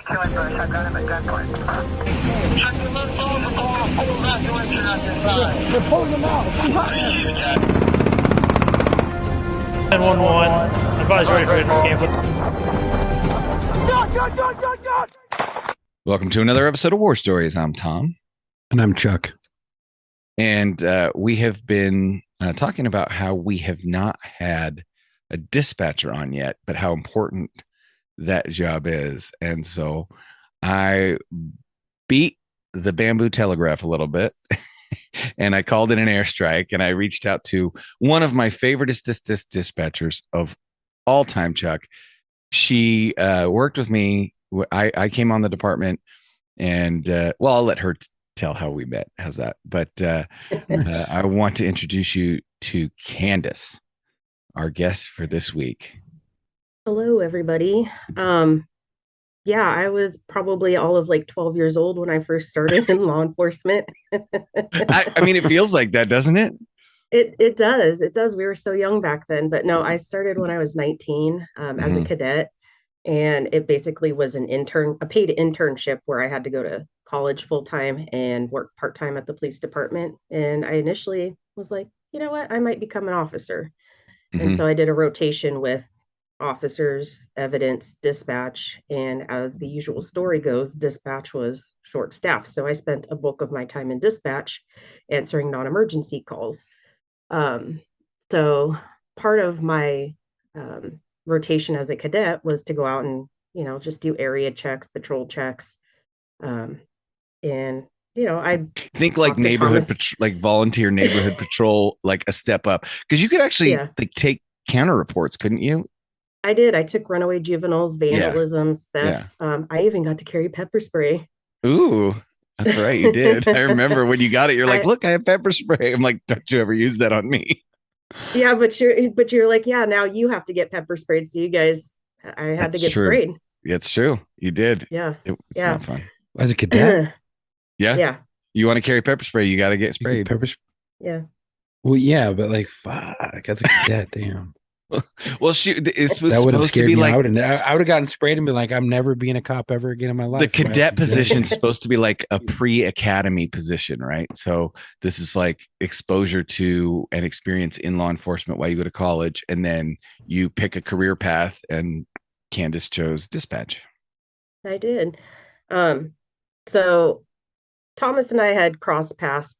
Killing Bush, I've got him at gunpoint. They're pulling them out. 911. Advise ready for camp. Welcome to another episode of War Stories. I'm Tom. And I'm Chuck. And we have been talking about how we have not had a dispatcher on yet, but how important that job is. And so I beat the bamboo telegraph a little bit and I called in an airstrike, and I reached out to one of my favorite dispatchers of all time, Chuck. She worked with me. I came on the department, and well, I'll let her tell how we met. How's that? But I want to introduce you to Candace, our guest for this week. Hello, everybody. Yeah, I was probably all of like 12 years old when I first started in law enforcement. I mean, it feels like that, doesn't it? It does. It does. We were so young back then. But no, I started when I was 19 as a cadet. And it basically was a paid internship where I had to go to college full time and work part time at the police department. And I initially was like, you know what, I might become an officer. And so I did a rotation with officers, evidence, dispatch. And as the usual story goes, dispatch was short staffed. So I spent a bulk of my time in dispatch answering non-emergency calls. So part of my rotation as a cadet was to go out and, just do area checks, patrol checks. And, I think like like volunteer neighborhood patrol, like a step up, because you could actually like take counter reports, couldn't you? I did. I took runaway juveniles, vandalisms, thefts. I even got to carry pepper spray. Ooh, that's right. You did. I remember when you got it, you're like, look, I have pepper spray. I'm like, don't you ever use that on me? Yeah, but you're like, yeah, now you have to get pepper sprayed. So you guys, I had to get sprayed. It's true. You did. Yeah. It's not fun. As a cadet? Yeah. You want to carry pepper spray, you got to get sprayed. Yeah. Well, yeah, but like, fuck, as a cadet, damn. Well, it's that would have supposed to scared be me like, out, and I would have gotten sprayed and been like, I'm never being a cop ever again in my life. The cadet position is supposed to be like a pre-academy position, right? So this is like exposure to and experience in law enforcement while you go to college, and then you pick a career path. And Candace chose dispatch. I did. So Thomas and I had crossed paths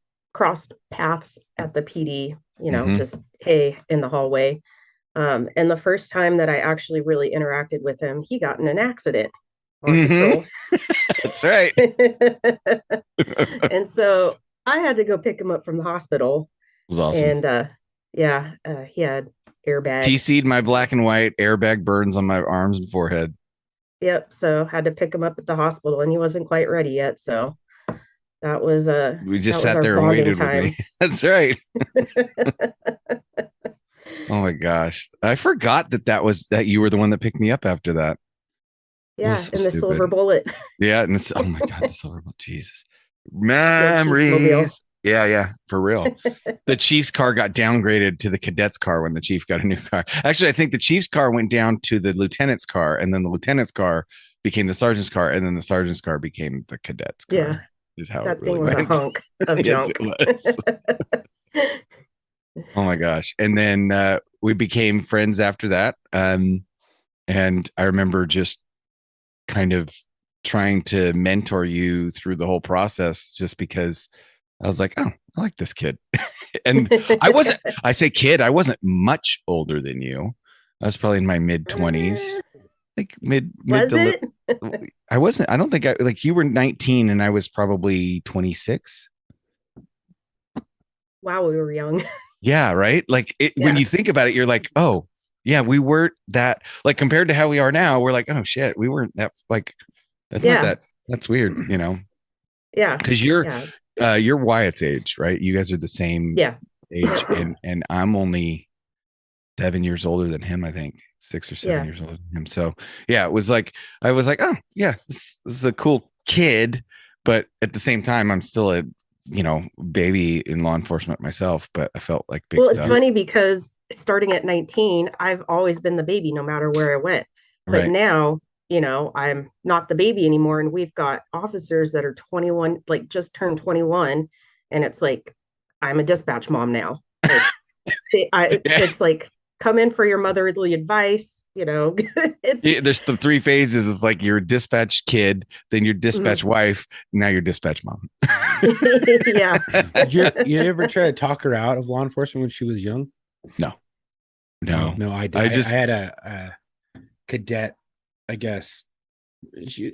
at the PD. Just hey in the hallway. And the first time that I actually really interacted with him, he got in an accident on patrol. That's right. And so I had to go pick him up from the hospital. It was awesome. And he had airbags. TC'd my black and white airbag burns on my arms and forehead. Yep. So had to pick him up at the hospital, and he wasn't quite ready yet. So that was we just sat there and waited with me. That's right. Oh my gosh. I forgot that you were the one that picked me up after that. Yeah, so in the Silver Bullet. Yeah, and oh my God, the Silver Bullet. Jesus. Memories. Yeah, for real. The Chief's car got downgraded to the cadet's car when the Chief got a new car. Actually, I think the Chief's car went down to the lieutenant's car, and then the lieutenant's car became the sergeant's car, and then the sergeant's car became the cadet's car. Yeah. Is how that it really thing was went. a hunk of junk. Yes, it was. Oh my gosh. And then we became friends after that. And I remember just kind of trying to mentor you through the whole process, just because I was like, oh, I like this kid. And I say kid, I wasn't much older than you. I was probably in my mid 20s. Like mid was it? I wasn't. I don't think you were 19 and I was probably 26. Wow, we were young. Yeah, right. Like when you think about it, you're like, oh, yeah, we weren't that, like, compared to how we are now. We're like, oh shit, we weren't that, like, that's not that. That's weird, Yeah, because you're Wyatt's age, right? You guys are the same age, and I'm only 7 years older than him. I think 6 or 7 years older than him. So yeah, it was like I was like, oh yeah, this is a cool kid, but at the same time, I'm still a baby in law enforcement myself, but I felt like big stuff. It's funny because starting at 19, I've always been the baby no matter where I went. But now I'm not the baby anymore. And we've got officers that are 21, like just turned 21. And it's like, I'm a dispatch mom now. Like, it's like, come in for your motherly advice. It's There's the three phases. It's like your dispatch kid, then your dispatch Mhm. wife, now your dispatch mom. Yeah. Did you ever try to talk her out of law enforcement when she was young? No. No, I did. I had a cadet, I guess. She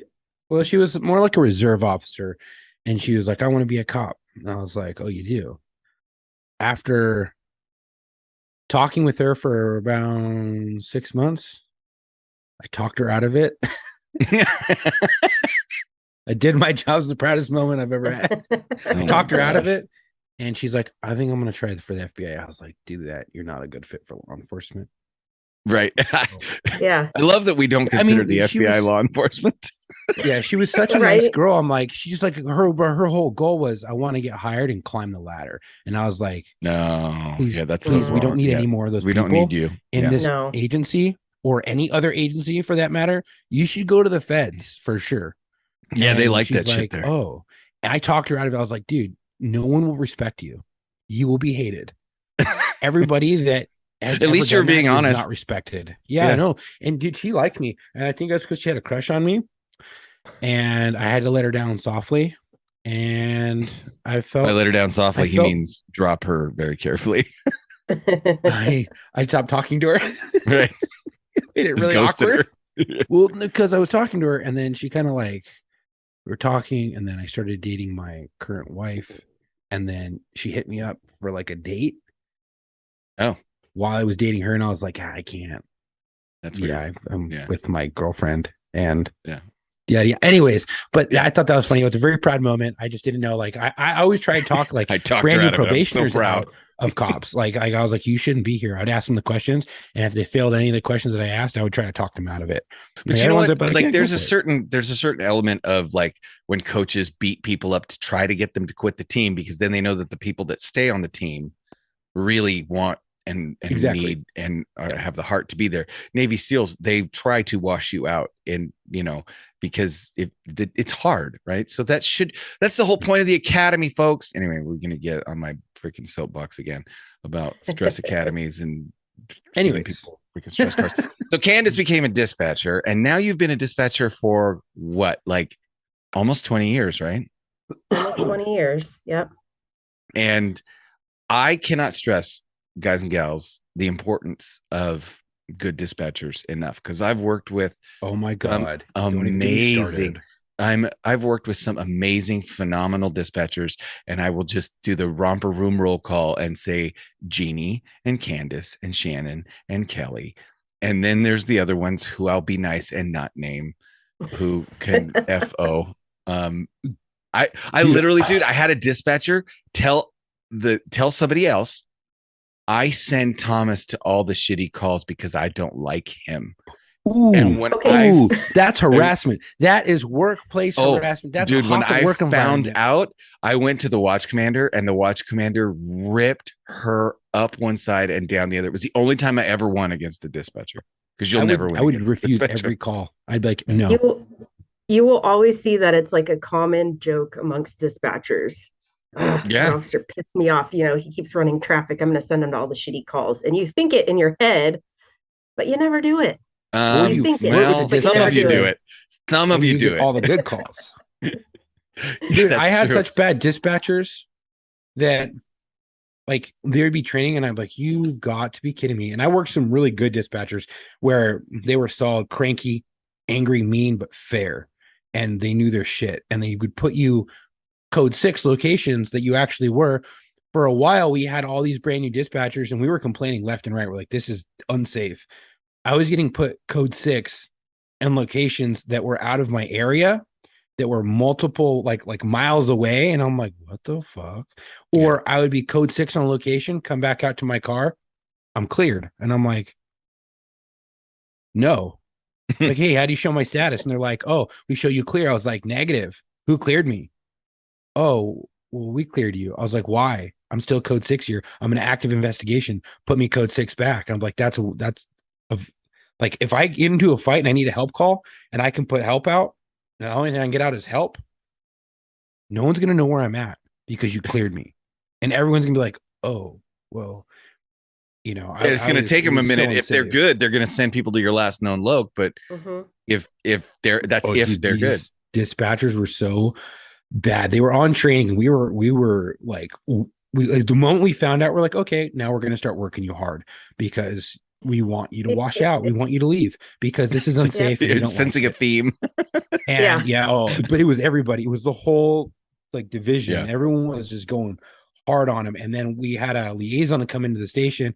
was more like a reserve officer, and she was like, "I want to be a cop." And I was like, "Oh, you do?" After talking with her for about 6 months, I talked her out of it. I did my job. As the proudest moment I've ever had. I talked her out of it, and she's like, "I think I'm going to try for the FBI." I was like, "Do that. You're not a good fit for law enforcement." Right. Yeah. I love that we don't consider the she FBI was- law enforcement. Yeah, she was such a nice Right. girl. I'm like, she just like her whole goal was, I want to get hired and climb the ladder. And I was like, No. please, Yeah, that's please, the we don't wrong- need yeah. any more of those We people don't need you. in Yeah. this No. agency or any other agency for that matter. You should go to the feds for sure. Yeah, they And like she's that shit like, there. oh, and I talked her out of it. I was like, dude, no one will respect you. You will be hated. Everybody that has At least ever you're done that being is honest. not respected. Yeah, Yeah. I know. And dude, she liked me, and I think that's because she had a crush on me, and I had to let her down softly. And I felt I let her down softly. I He felt- means drop her very carefully. I stopped talking to her. Right. Made it Just really ghosted awkward. her. Well, because I was talking to her, and then she kind of like, we were talking, and then I started dating my current wife, and then she hit me up for like a date. Oh. While I was dating her, and I was like, I can't. That's weird. Yeah, I'm Yeah. with my girlfriend, and Yeah. Yeah. Anyways, but I thought that was funny. It was a very proud moment. I just didn't know. Like, I always try to talk like I talked brand her new out of it. I'm so probationers proud. out of cops. Like, I was like, you shouldn't be here. I'd ask them the questions, and if they failed any of the questions that I asked, I would try to talk them out of it. But Like, you know everyone's what? like, Like "Yeah, there's go a for it." certain element of like when coaches beat people up to try to get them to quit the team because then they know that the people that stay on the team really want and Exactly. need and have the heart to be there. Navy SEALs, they try to wash you out and because it's hard, right? So that's the whole point of the academy, folks. Anyway, we're gonna get on my freaking soapbox again about stress academies and giving Anyways. people freaking stress cards. So Candace became a dispatcher, and now you've been a dispatcher for what, like almost 20 years, right? Almost 20 years. Yep. And I cannot stress, guys and gals, the importance of good dispatchers enough because I've worked with Oh my God. Don't even get me amazing. started. I've worked with some amazing, phenomenal dispatchers, and I will just do the romper room roll call and say Jeannie and Candace and Shannon and Kelly. And then there's the other ones who I'll be nice and not name, who can FO. I Dude, literally, dude, I had a dispatcher tell somebody else I send Thomas to all the shitty calls because I don't like him. Ooh, And when ooh, that's harassment. That is workplace Oh, harassment. That's dude, a when hostile I work found environment. out, I went to the watch commander, and the watch commander ripped her up one side and down the other. It was the only time I ever won against the dispatcher because you'll never win. I would against the refuse dispatcher. every call. I'd be like, no. You will always see that it's like a common joke amongst dispatchers. Yeah. An officer pissed me off. He keeps running traffic. I'm going to send him to all the shitty calls. And you think it in your head, but you never do it. You think it, well, but you some never of you do do it. it. Some of And you do get it. all the good calls. Dude, That's I had true. such bad dispatchers that like they would be training and I'm like, you got to be kidding me. And I worked some really good dispatchers where they were solid, cranky, angry, mean, but fair. And they knew their shit. And they would put you code 6 locations that you actually were. For a while, we had all these brand new dispatchers and we were complaining left and right. We're like, this is unsafe. I was getting put code 6 and locations that were out of my area that were multiple like miles away. And I'm like, what the fuck? Or I would be code 6 on location, come back out to my car. I'm cleared. And I'm like, no. Like, hey, how do you show my status? And they're like, oh, we show you clear. I was like, negative. Who cleared me? Oh, well, we cleared you. I was like, why? I'm still code 6 here. I'm an active investigation. Put me code 6 back. And I'm like, that's Like if I get into a fight and I need a help call and I can put help out, and the only thing I can get out is help, no one's gonna know where I'm at because you cleared me. And everyone's gonna be like, oh, well, It's going to take them a minute. If they're good, they're going to send people to your last known loc. But if they're good. Dispatchers were so bad. They were on training, and we were like, the moment we found out, we're like, okay, now we're going to start working you hard because we want you to wash out. We want you to leave because this is unsafe. You're sensing a theme. And but it was everybody. It was the whole like division. Yeah. Everyone was just going hard on him. And then we had a liaison come into the station,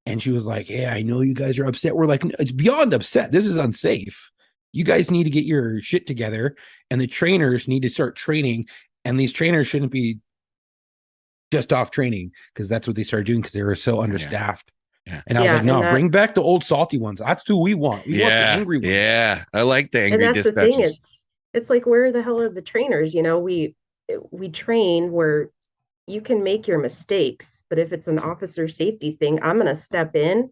and she was like, "Hey, I know you guys are upset." We're like, "It's beyond upset. This is unsafe. You guys need to get your shit together, and the trainers need to start training. And these trainers shouldn't be just off training because that's what they started doing because they were so understaffed." Yeah. And I was like, no, bring back the old salty ones. That's who we want. We want the angry ones. Yeah. I like the angry dispatchers. The thing. It's like, where the hell are the trainers? We train where you can make your mistakes, but if it's an officer safety thing, I'm going to step in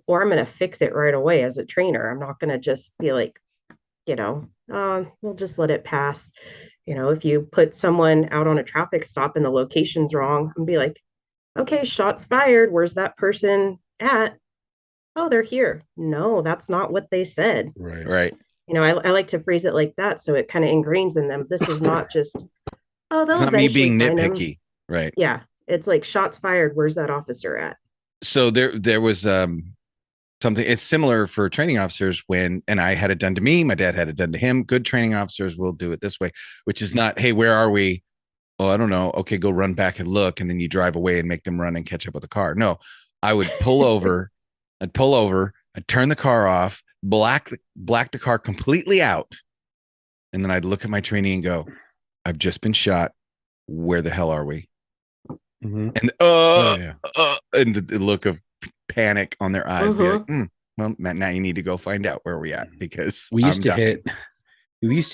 or I'm going to fix it right away as a trainer. I'm not going to just be like, we'll just let it pass. If you put someone out on a traffic stop and the location's wrong, and be like, okay, shots fired. Where's that person at? Oh, they're here. No, that's not what they said. Right. I like to phrase it like that, so it kind of ingrains in them. This is not just, they'll it's not me being nitpicky. Right. Yeah. It's like shots fired. Where's that officer at? So there was something, it's similar for training officers and I had it done to me. My dad had it done to him. Good training officers will do it this way, which is not, hey, where are we? Oh, I don't know. Okay, go run back and look. And then you drive away and make them run and catch up with the car. No, I would pull over. I'd turn the car off, black the car completely out. And then I'd look at my trainee and go, I've just been shot. Where the hell are we? Mm-hmm. And the look of panic on their eyes, be like, well, Matt, now you need to go find out where we at because we used to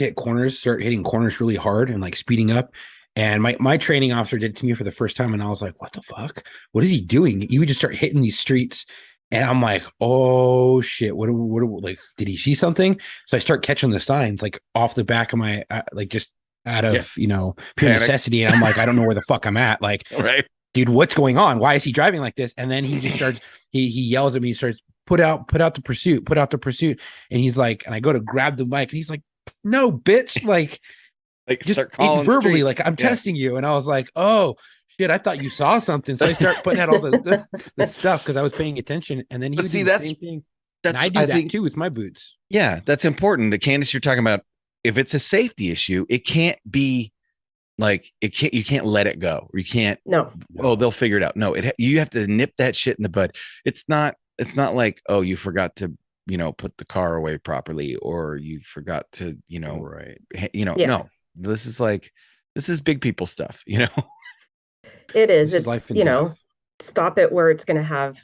hit corners, start hitting corners really hard and like speeding up. And my training officer did it to me for the first time, and I was like, "What the fuck? What is he doing?" He would just start hitting these streets, and I'm like, "Oh shit! What like? Did he see something?" So I start catching the signs like off the back of my like just out of pure panic. Necessity, and I'm like, I don't know where the fuck I'm at. Like, right, dude, what's going on? Why is he driving like this? And then he just starts. He yells at me. He starts put out the pursuit, and he's like, and I go to grab the mic, and he's like, "No, bitch!" Like just verbally, streets. Like I'm testing you. And I was like, oh shit, I thought you saw something. So I start putting out all the stuff because I was paying attention. And then he would do the same thing. And I do that too with my boots. Yeah, that's important. Candace, you're talking about if it's a safety issue, it can't be like you can't let it go. Or you can't they'll figure it out. No, you have to nip that shit in the bud. It's not like, oh, you forgot to put the car away properly, or you forgot to no. This is big people stuff, It is. It's, stop it where it's going to have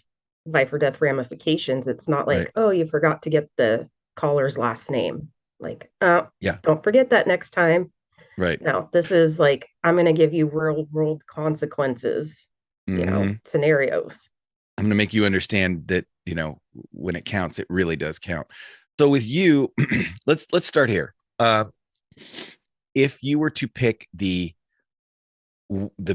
life or death ramifications. It's not like, oh, you forgot to get the caller's last name. Like, don't forget that next time. Right. No, this is like, I'm going to give you real world consequences, scenarios. I'm going to make you understand that, when it counts, it really does count. So with you, let's start here. If you were to pick the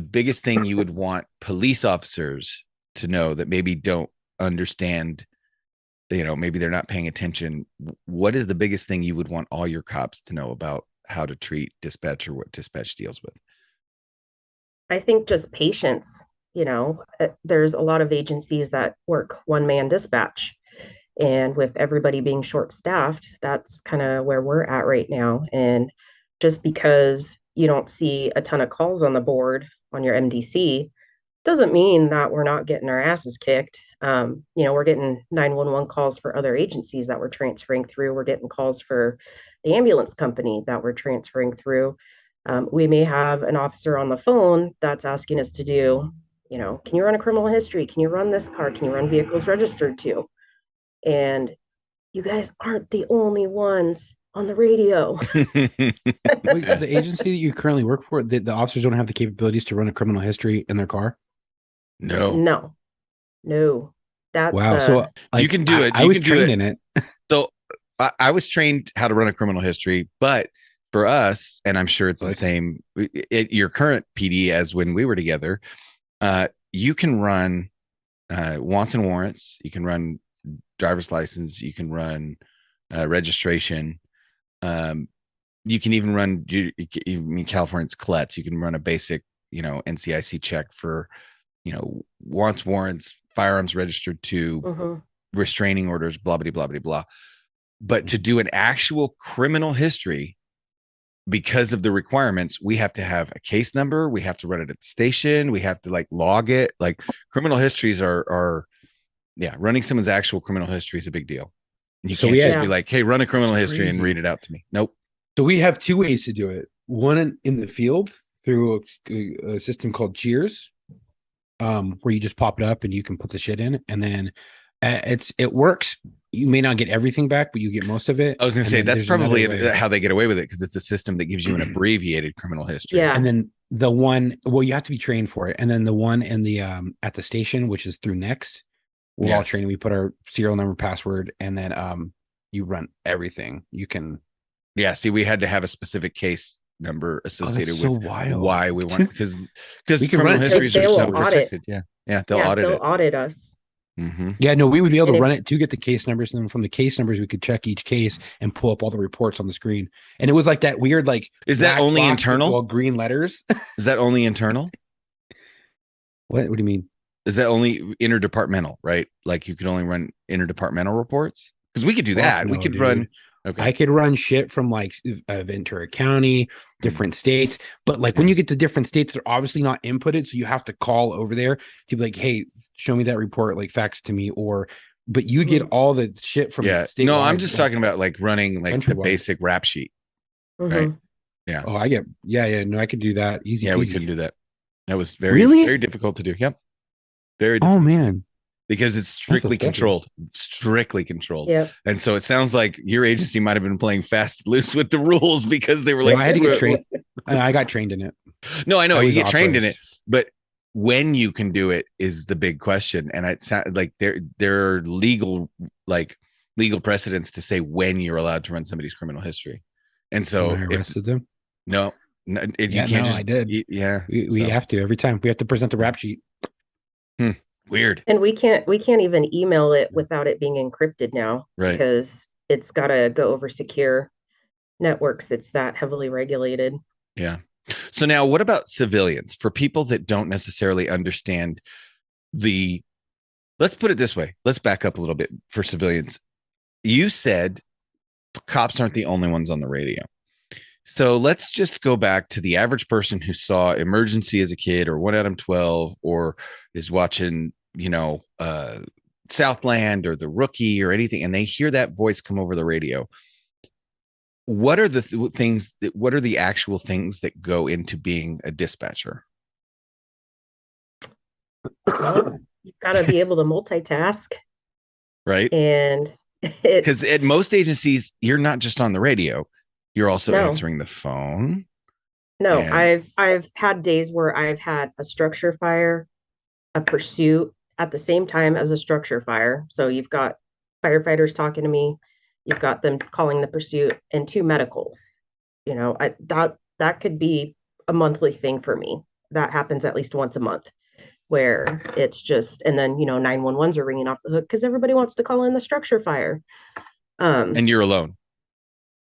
biggest thing you would want police officers to know that maybe don't understand, maybe they're not paying attention, what is the biggest thing you would want all your cops to know about how to treat dispatch or what dispatch deals with? I think just patience. There's a lot of agencies that work one-man dispatch. And with everybody being short-staffed, that's kind of where we're at right now. And just because you don't see a ton of calls on the board on your MDC doesn't mean that we're not getting our asses kicked. We're getting 911 calls for other agencies that we're transferring through. We're getting calls for the ambulance company that we're transferring through. We may have an officer on the phone that's asking us to do, can you run a criminal history? Can you run this car? Can you run vehicles registered to? And you guys aren't the only ones on the radio. Wait, so the agency that you currently work for, the officers don't have the capabilities to run a criminal history in their car? No. That's wow. So you can do it. I was trained in it. So I was trained how to run a criminal history, but for us, and I'm sure it's the same at your current PD as when we were together, you can run wants and warrants, you can run driver's license, you can run registration. You can even run, in California's CLETS, you can run a basic, NCIC check for, wants, warrants, firearms registered to, restraining orders, blah, blah, blah, blah, blah. But to do an actual criminal history, because of the requirements, we have to have a case number. We have to run it at the station. We have to log it. Like criminal histories are running someone's actual criminal history is a big deal. You can't just be like, hey, run a criminal history and read it out to me. Nope. So we have two ways to do it. One in the field through a system called Cheers, where you just pop it up and you can put the shit in, and then it works. You may not get everything back, but you get most of it. I was going to say that's probably how they get away with it, because it's a system that gives you an abbreviated criminal history. Yeah, and then the one, you have to be trained for it, and then the one in the at the station, which is through Next, we're all trained. We put our serial number, password, and then you run everything. You can. Yeah, see, we had to have a specific case number associated with why we want, because criminal histories are so restricted. They'll audit us. Mm-hmm. Yeah, no, we would be able to run it to get the case numbers, and then from the case numbers we could check each case and pull up all the reports on the screen. And it was like that weird, is that only internal? All green letters. Is that only internal? What do you mean? Is that only interdepartmental, right? Like you could only run interdepartmental reports? Because we could do that. We could run. Okay. I could run shit from Ventura County, different states, but when you get to different states, they're obviously not inputted, so you have to call over there to be like, "Hey, show me that report, fax to me," but you get all the shit from the state. No, I'm just talking about running the basic rap sheet, right? Yeah. Oh, I get. Yeah. No, I could do that easy. Yeah, we couldn't do that. That was very difficult to do. Yep. Very difficult. Oh man. Because it's strictly controlled. Yep. And so it sounds like your agency might have been playing fast and loose with the rules, because they were I had to get trained. I got trained in it. No, I know you get trained in it, but when you can do it is the big question. And it sounds like there are legal precedents to say when you're allowed to run somebody's criminal history. And so I arrested them. No, you can't. I did. We have to every time. We have to present the rap sheet. Weird. And we can't even email it without it being encrypted now, right? Because it's got to go over secure networks that's that heavily regulated. Yeah. So now what about civilians? For people that don't necessarily understand let's put it this way. Let's back up a little bit for civilians. You said cops aren't the only ones on the radio. So let's just go back to the average person who saw Emergency as a kid, or 1 Adam 12, or is watching, Southland or The Rookie or anything, and they hear that voice come over the radio. What are the things what are the actual things that go into being a dispatcher? Well, you've got to be able to multitask. Right. And because at most agencies, you're not just on the radio. You're also answering the phone. No, I've had days where I've had a structure fire, a pursuit at the same time as a structure fire. So you've got firefighters talking to me, you've got them calling the pursuit, and 2 medicals. That could be a monthly thing for me. That happens at least once a month, where it's just, and then 911s are ringing off the hook because everybody wants to call in the structure fire. And you're alone.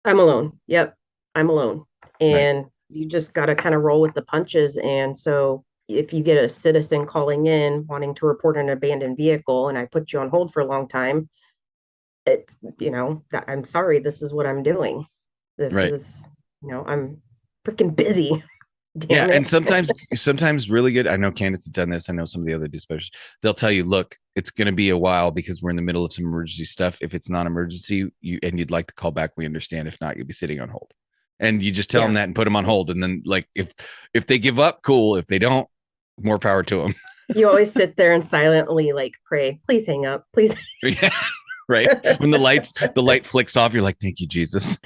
I'm alone. Yep. I'm alone. And you just got to kind of roll with the punches. And so if you get a citizen calling in wanting to report an abandoned vehicle, and I put you on hold for a long time, it's, I'm sorry, this is what I'm doing. This is, I'm freaking busy. Damn it. And sometimes really good. I know Candace has done this. I know some of the other dispatchers, they'll tell you, look, it's going to be a while because we're in the middle of some emergency stuff. If it's not emergency, you'd like to call back, we understand. If not, you'll be sitting on hold. And you just tell them that and put them on hold. And then if they give up, cool. If they don't, more power to them. You always sit there and silently pray, please hang up, please. Yeah, right. When the light flicks off, you're like, thank you, Jesus.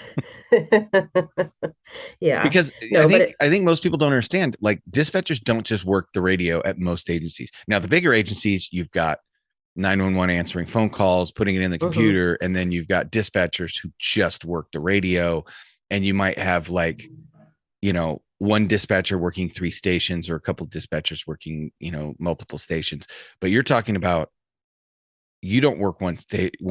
Yeah. Because I think most people don't understand, dispatchers don't just work the radio at most agencies. Now, the bigger agencies, you've got 911 answering phone calls, putting it in the computer, and then you've got dispatchers who just work the radio, and you might have like, one dispatcher working 3 stations or a couple dispatchers working, multiple stations. But you're talking about, you don't work one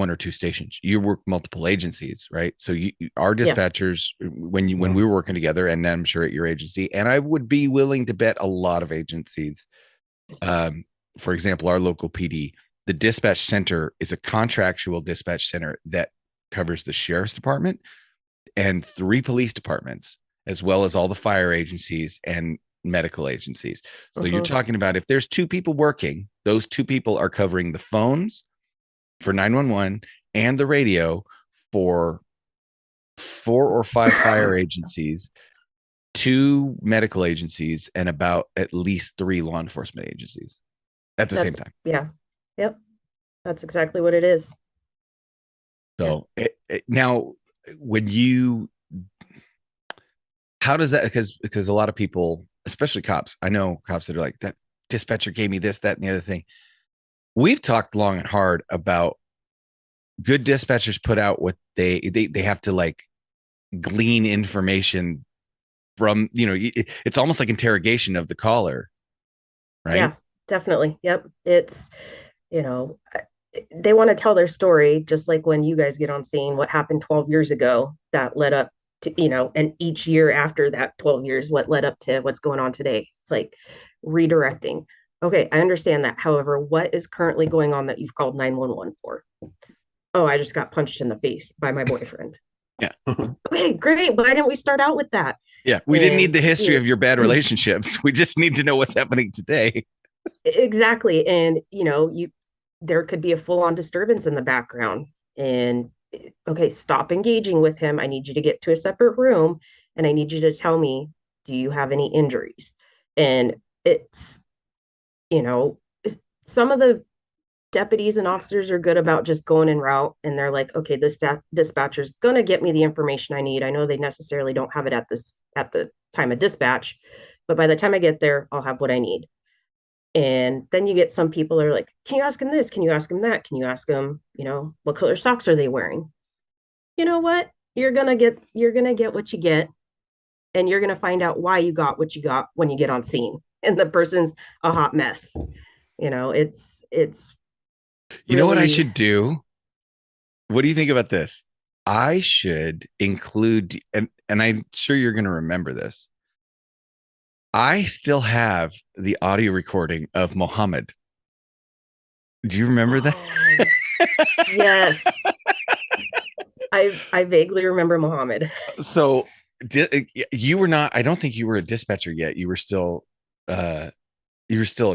or 2 stations, you work multiple agencies, right? So our dispatchers, when we were working together, and I'm sure at your agency, and I would be willing to bet a lot of agencies, for example, our local PD, the dispatch center is a contractual dispatch center that covers the sheriff's department and 3 police departments, as well as all the fire agencies and medical agencies. So you're talking about, if there's 2 people working, those 2 people are covering the phones for 911 and the radio for 4 or 5 fire agencies, 2 medical agencies, and about at least 3 law enforcement agencies at the same time. Yeah. Yep. That's exactly what it is. So now, how does that, because a lot of people, especially cops, I know cops that are like, that dispatcher gave me this, that, and the other thing. We've talked long and hard about good dispatchers put out what they have to like glean information from, it's almost like interrogation of the caller, right? Yeah, definitely. Yep. It's, they want to tell their story, just like when you guys get on scene, what happened 12 years ago that led up to, and each year after that 12 years, what led up to what's going on today. It's like redirecting. Okay, I understand that. However, what is currently going on that you've called 911 for? Oh, I just got punched in the face by my boyfriend. Yeah. Okay, great. Why didn't we start out with that? Yeah, we didn't need the history of your bad relationships. We just need to know what's happening today. Exactly. And, there could be a full-on disturbance in the background. And, okay, stop engaging with him. I need you to get to a separate room, and I need you to tell me, do you have any injuries? And it's, some of the deputies and officers are good about just going en route, and they're like, okay, this dispatcher's going to get me the information I need. I know they necessarily don't have it at the time of dispatch, but by the time I get there, I'll have what I need. And then you get some people that are like, can you ask him this? Can you ask him that? Can you ask him, what color socks are they wearing? You know what? You're going to get what you get, and you're going to find out why you got what you got when you get on scene and the person's a hot mess. It's you know what I should do? What do you think about this? I should include, and I'm sure you're going to remember this, I still have the audio recording of Mohammed. Do you remember that? Yes. I vaguely remember Mohammed. So you were not, I don't think you were a dispatcher yet. You were still a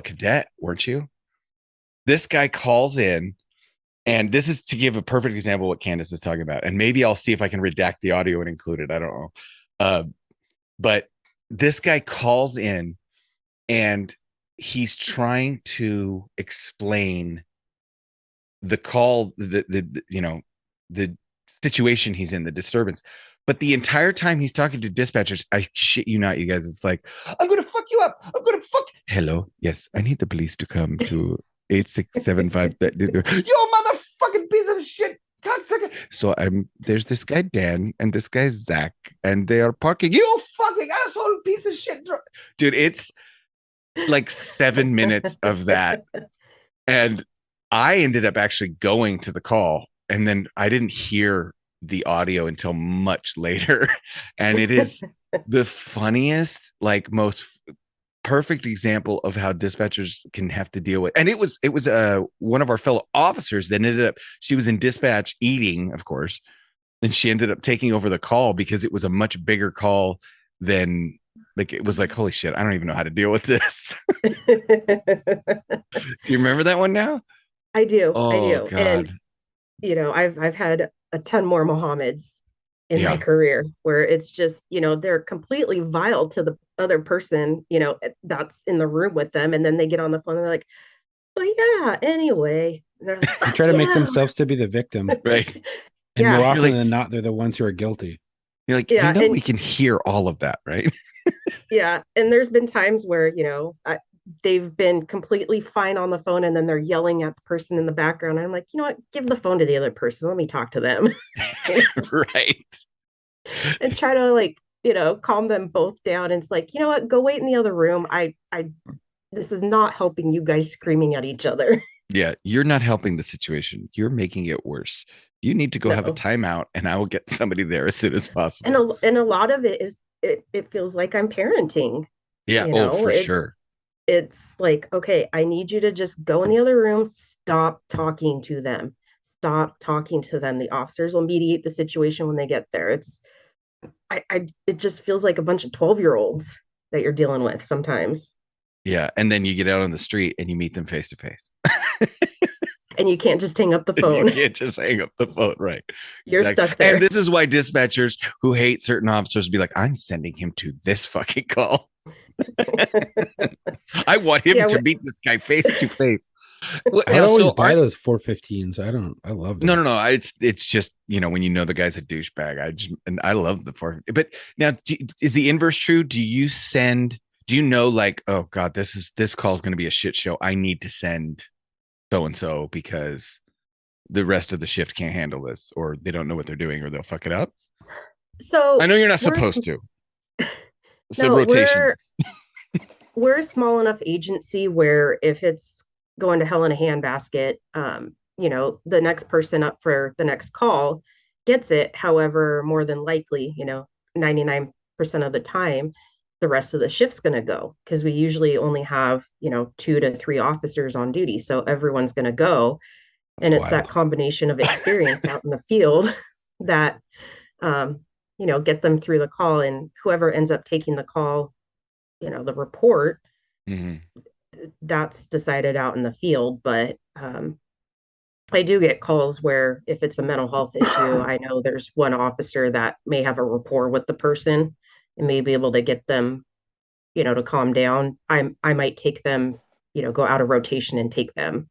cadet, weren't you? This guy calls in, and this is to give a perfect example of what Candace is talking about. And maybe I'll see if I can redact the audio and include it. I don't know. But this guy calls in, and he's trying to explain the call, the situation he's in, the disturbance. But the entire time he's talking to dispatchers, I shit you not, you guys, it's like, I'm going to fuck you up. I'm going to fuck. Hello. Yes, I need the police to come to 8675. Yo, motherfucking piece of shit. So there's this guy Dan and this guy Zach, and they are parking. You fucking asshole, piece of shit, dude. It's like 7 minutes of that, and I ended up actually going to the call, and then I didn't hear the audio until much later, and it is the funniest, like most perfect example of how dispatchers can have to deal with. And it was one of our fellow officers that ended up, she was in dispatch eating, of course, and she ended up taking over the call because it was a much bigger call than, like, it was like, holy shit, I don't even know how to deal with this. Do you remember that one now? I do. Oh, I do. God. And I've had a ton more Mohammeds in my career where it's just, they're completely vile to the other person, that's in the room with them. And then they get on the phone and they're like, oh yeah, anyway. Like, they try to make themselves to be the victim. Right. And more often than not, they're the ones who are guilty. You're like, we can hear all of that, right? Yeah. And there's been times where, they've been completely fine on the phone, and then they're yelling at the person in the background. I'm like, you know what? Give the phone to the other person. Let me talk to them. Right. And try to like, calm them both down. And it's like, you know what? Go wait in the other room. This is not helping you guys screaming at each other. Yeah, you're not helping the situation. You're making it worse. You need to go have a No. timeout, and I will get somebody there as soon as And possible. a lot of it is it feels like I'm parenting. Yeah. You Oh, know, for sure. it's like, okay, I need you to just go in the other room, stop talking to them. Stop talking to them. The officers will mediate the situation when they get there. It just feels like a bunch of 12-year-olds that you're dealing with sometimes. Yeah. And then you get out on the street and you meet them face to face. And you can't just hang up the You phone. can't just hang up the phone. Right. You're Exactly. stuck there. And this is why dispatchers who hate certain officers be like, I'm sending him to this fucking call. I want him Yeah, to meet this guy face to face. I always buy those 415s. I love them. No. It's just, when you know the guy's a douchebag. I love the four. But now, is the inverse true? Do you know, like, oh God, this call is going to be a shit show. I need to send so and so because the rest of the shift can't handle this, or they don't know what they're doing, or they'll fuck it up. So I know you're not supposed to. It's a no, rotation. we're a small enough agency where if it's going to hell in a handbasket, the next person up for the next call gets it. However, more than likely, 99% of the time, the rest of the shift's going to go because we usually only have, 2 to 3 officers on duty. So everyone's going to go. That's and it's wild. that combination of experience out in the field that, get them through the call, and whoever ends up taking the call, the report, Mm-hmm. that's decided out in the field. But I do get calls where if it's a mental health issue, I know there's one officer that may have a rapport with the person and may be able to get them, to calm down. I might take them, go out of rotation and take them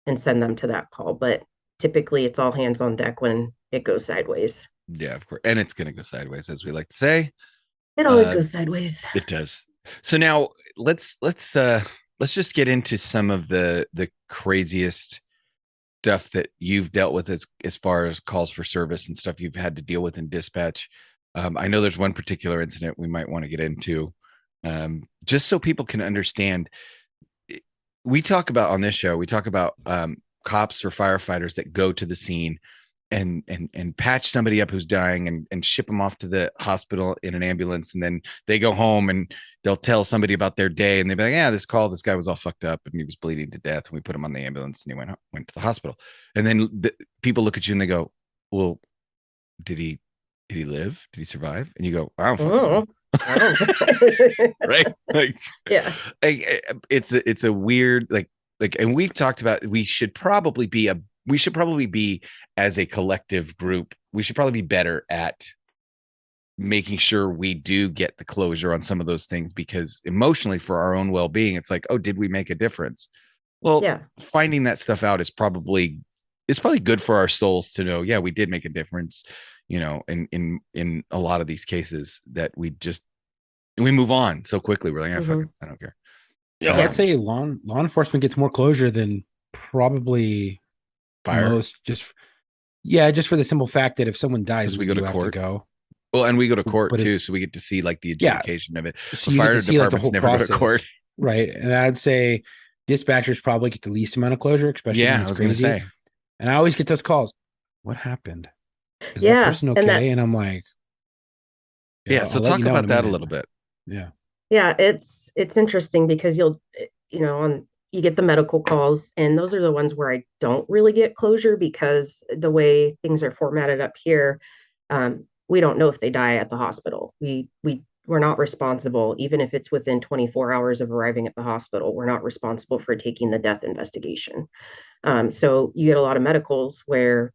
and send them to that call. But typically it's all hands on deck when it goes sideways. Yeah, of course. And it's going to go sideways, as we like to say. It always goes sideways. It does. So now let's just get into some of the craziest stuff that you've dealt with as far as calls for service and stuff you've had to deal with in dispatch. I know there's one particular incident we might want to get into, just so people can understand. We talk about on this show, we talk about cops or firefighters that go to the scene and patch somebody up who's dying and ship them off to the hospital in an ambulance. And then they go home and they'll tell somebody about their day. And they'll be like, yeah, this guy was all fucked up and he was bleeding to death. And we put him on the ambulance and he went to the hospital. And then people look at you and they go, well, did he live? Did he survive? And you go, I don't fucking know. Right? Like, yeah. It's a weird, and we've talked about, we should probably be as a collective group, we should probably be better at making sure we do get the closure on some of those things, because emotionally, for our own well-being, it's like, oh, did we make a difference? Well, yeah. Finding that stuff out is probably good for our souls to know, yeah, we did make a difference, in a lot of these cases that we move on so quickly. We're like, fuck it, I don't care. Yeah, I'd say law enforcement gets more closure than probably fire. Most, just for the simple fact that if someone dies, we go to court. Go. Well, and we go to court too, so we get to see like the adjudication of it. So the fire department's never go to court, right? And I'd say dispatchers probably get the least amount of closure, especially when it's crazy. Gonna say. And I always get those calls. What happened? Is that person okay? And I'm like, so talk about that a little bit. Yeah, it's interesting because you'll, you get the medical calls, and those are the ones where I don't really get closure because the way things are formatted up here, we don't know if they die at the hospital. We're not responsible, even if it's within 24 hours of arriving at the hospital. We're not responsible for taking the death investigation. So you get a lot of medicals where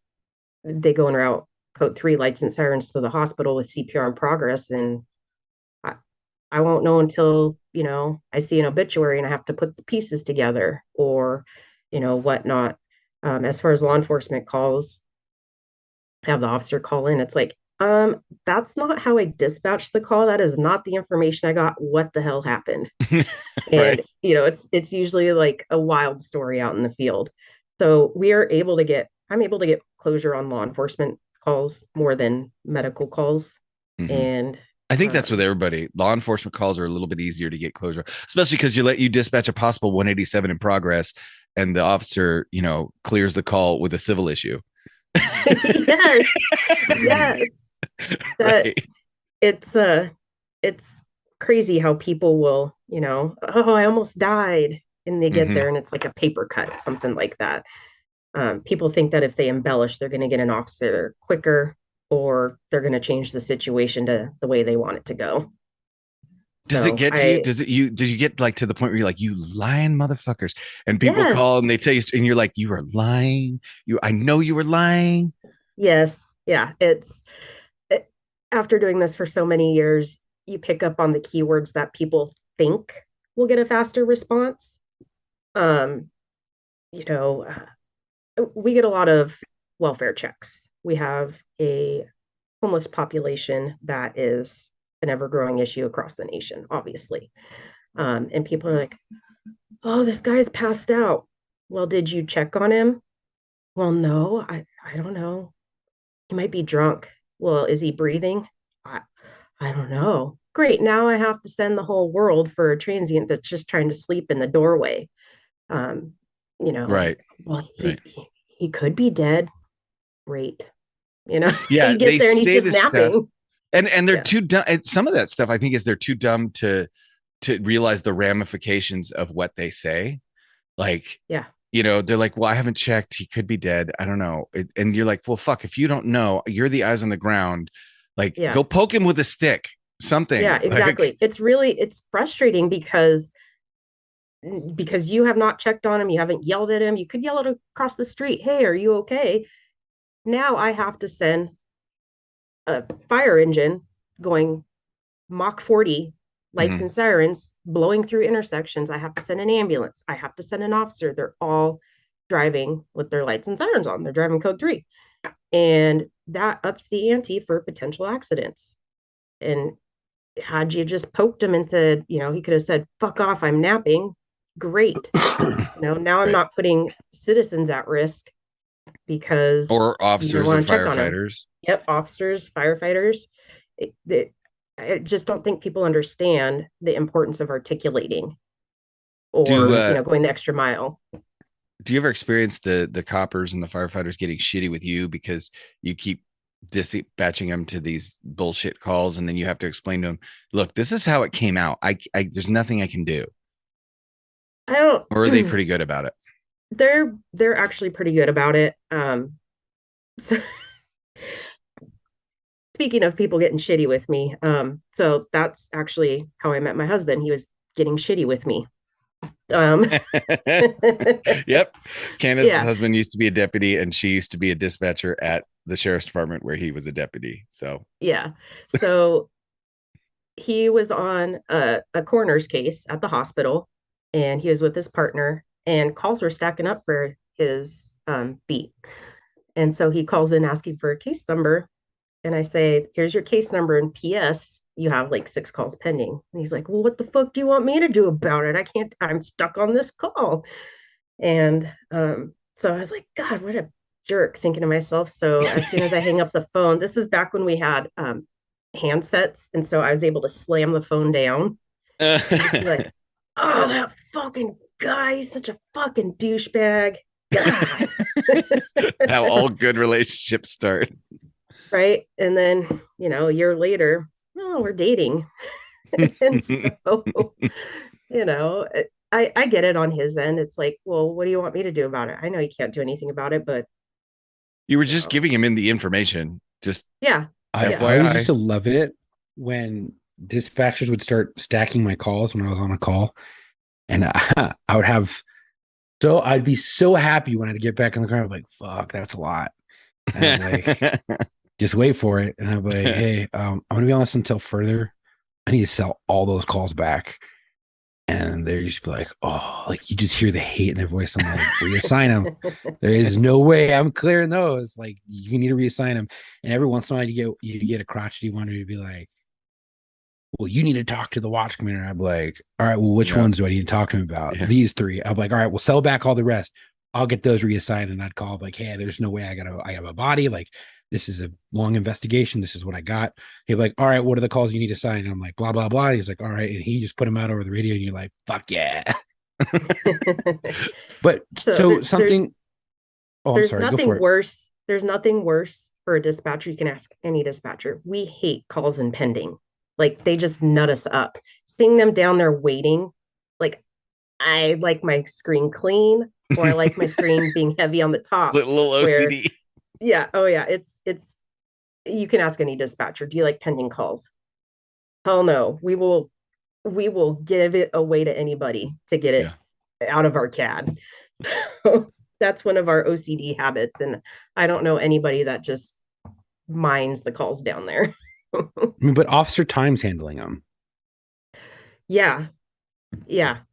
they go en route, code 3 lights and sirens to the hospital with CPR in progress, and I won't know until, I see an obituary and I have to put the pieces together or, whatnot. As far as law enforcement calls, have the officer call in. It's like, That's not how I dispatched the call. That is not the information I got. What the hell happened? And Right. it's usually like a wild story out in the field. So I'm able to get closure on law enforcement calls more than medical calls. Mhm. And I think that's with um, everybody. Law enforcement calls are a little bit easier to get closure, especially because you dispatch a possible 187 in progress, and the officer, clears the call with a civil issue. yes, yes, that Right. it's crazy how people will, oh, I almost died, and they get Hmm. there and it's like a paper cut, something like that. People think that if they embellish, they're going to get an officer quicker, or they're going to change the situation to the way they want it to go. Does it So get to you? Did you get like to the point where you're like, you lying motherfuckers? And people call yes, and they tell you, and you're like, you are lying. I know you were lying. yes, yeah, it, after doing this for so many years, you pick up on the keywords that people think will get a faster response. Um, you know, we get a lot of welfare checks. We have a homeless population that is an ever growing issue across the nation, obviously. And people are like, oh, this guy's passed out. Well, did you check on him? Well, no, I don't know. He might be drunk. Well, is he breathing? I, I don't know. Great. Now I have to send the whole world for a transient that's just trying to sleep in the doorway. Um, Right. well, Right. he could be dead. Great. Yeah, You get they there and he's say just this stuff, napping. and they're Yeah. too dumb. And some of that stuff, I think, is they're too dumb to realize the ramifications of what they say. Like, Yeah. they're like, well, I haven't checked. He could be dead. I don't know. And you're like, well, fuck, if you don't know, you're the eyes on the ground. Like, Yeah. go poke him with a stick, Yeah, something. Like, exactly. It's frustrating because you have not checked on him, you haven't yelled at him. You could yell at across the street, "Hey, are you okay?" Now I have to send a fire engine going Mach 40, lights mhm, and sirens blowing through intersections. I have to send an ambulance. I have to send an officer. They're all driving with their lights and sirens on. They're driving code 3. And that ups the ante for potential accidents. And had you just poked him and said, he could have said, "Fuck off, I'm napping." Great. Now I'm right. not putting citizens at risk because Or you don't officers or want to check on them. firefighters. Yep, officers, firefighters. I just don't think people understand the importance of articulating Do or, going the extra mile. do you ever experience the coppers and the firefighters getting shitty with you because you keep dispatching them to these bullshit calls, and then you have to explain to them, look, this is how it came out. I there's nothing I can do. I don't Or are they pretty good about it? they're actually pretty good about it. So speaking of people getting shitty with me, so that's actually how I met my husband. He was getting shitty with me. Um, Yep. Candace's yeah, husband used to be a deputy, and she used to be a dispatcher at the sheriff's department where he was a deputy. So, yeah. So he was on a coroner's case at the hospital, and he was with his partner, and calls were stacking up for his beat. And so he calls in asking for a case number. And I say, "Here's your case number. And P.S., you have like 6 calls pending." And he's like, "Well, what the fuck do you want me to do about it? I'm stuck on this call." And so I was like, God, what a jerk, thinking to myself. So as soon as I hang up the phone, this is back when we had handsets. And so I was able to slam the phone down and just be like, "Oh, that fucking guy, he's such a fucking douchebag." God. how all good relationships start. Right. And then, a year later, oh, we're dating. And so, you know, I get it on his end. It's like, well, what do you want me to do about it? I know you can't do anything about it, but You were you just know, giving him in the information. Just yeah, yeah, I always used FYI. to love it when dispatchers would start stacking my calls when I was on a call, and I would have I'd be so happy when I'd get back in the car. I'm like, fuck, that's a lot. And I'm like, just wait for it. And I'm like, hey, I'm gonna be honest until further. I need to sell all those calls back. And they're just be like, oh, like you just hear the hate in their voice. I'm like, reassign them. There is no way I'm clearing those. Like you need to reassign them. And every once in a while you get a crotchety one to be like, well, you need to talk to the watch commander. I'm like, all right, well, which ones do I need to talk to him about? Yeah. These three. I'm like, all right, we'll sell back all the rest. I'll get those reassigned. And I'd call like, hey, there's no way I have a body. Like, this is a long investigation. This is what I got. He'd be like, all right, what are the calls you need to sign? And I'm like, blah, blah, blah. And he's like, all right. And he just put them out over the radio and you're like, fuck yeah. But so something. Oh, I'm sorry. Go for it. There's nothing worse for a dispatcher. You can ask any dispatcher. We hate calls and pending. Like they just nut us up. Seeing them down there waiting, like I like my screen clean, or I like my screen being heavy on the top. Little OCD. Yeah. Oh yeah. It's you can ask any dispatcher, do you like pending calls? Hell no. We will give it away to anybody to get it out of our CAD. So that's one of our OCD habits. And I don't know anybody that just minds the calls down there. But Officer Time's handling them. Yeah.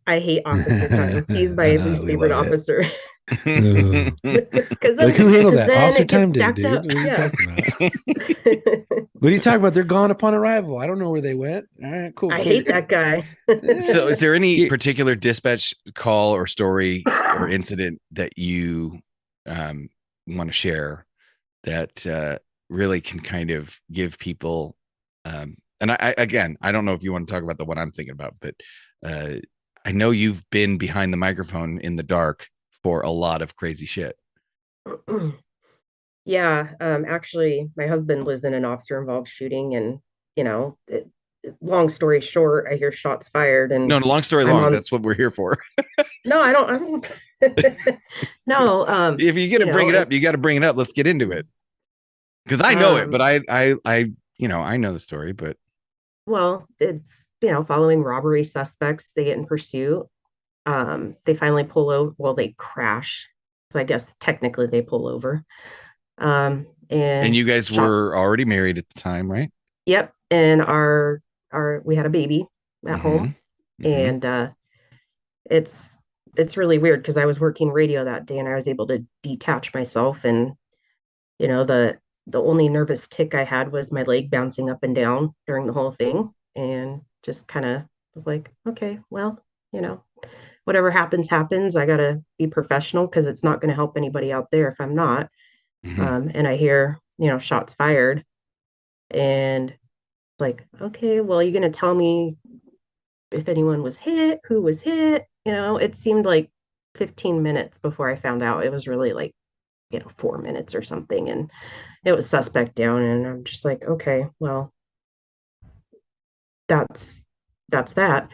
I hate Officer Time. He's my least favorite officer. Because like, who handled that? Officer Time did, dude. What are you talking about? What are you talking about? They're gone upon arrival. I don't know where they went. All right, cool. I hate that guy. So is there any particular dispatch call or story or incident that you want to share that really can kind of give people and I don't know if you want to talk about the one I'm thinking about, but I know you've been behind the microphone in the dark for a lot of crazy shit. Yeah, actually, my husband was in an officer-involved shooting, and long story short, I hear shots fired, and no, long story long. That's what we're here for. No, I don't. No, if you're gonna bring it up, you got to bring it up. Let's get into it, because I know it, but I know the story, but well, it's following robbery suspects, they get in pursuit. They finally pull over. Well, they crash, so I guess technically they pull over. And you guys were already married at the time, right? Yep. And our we had a baby at home. And it's really weird because I was working radio that day and I was able to detach myself, and the only nervous tick I had was my leg bouncing up and down during the whole thing, and just kind of was like, okay, well, whatever happens. I gotta be professional because it's not going to help anybody out there if I'm not. And I hear, shots fired, and like, okay, well, you're going to tell me if anyone was hit, who was hit. It seemed like 15 minutes before I found out. It was really like, 4 minutes or something. And it was suspect down. And I'm just like, okay, well, that's that.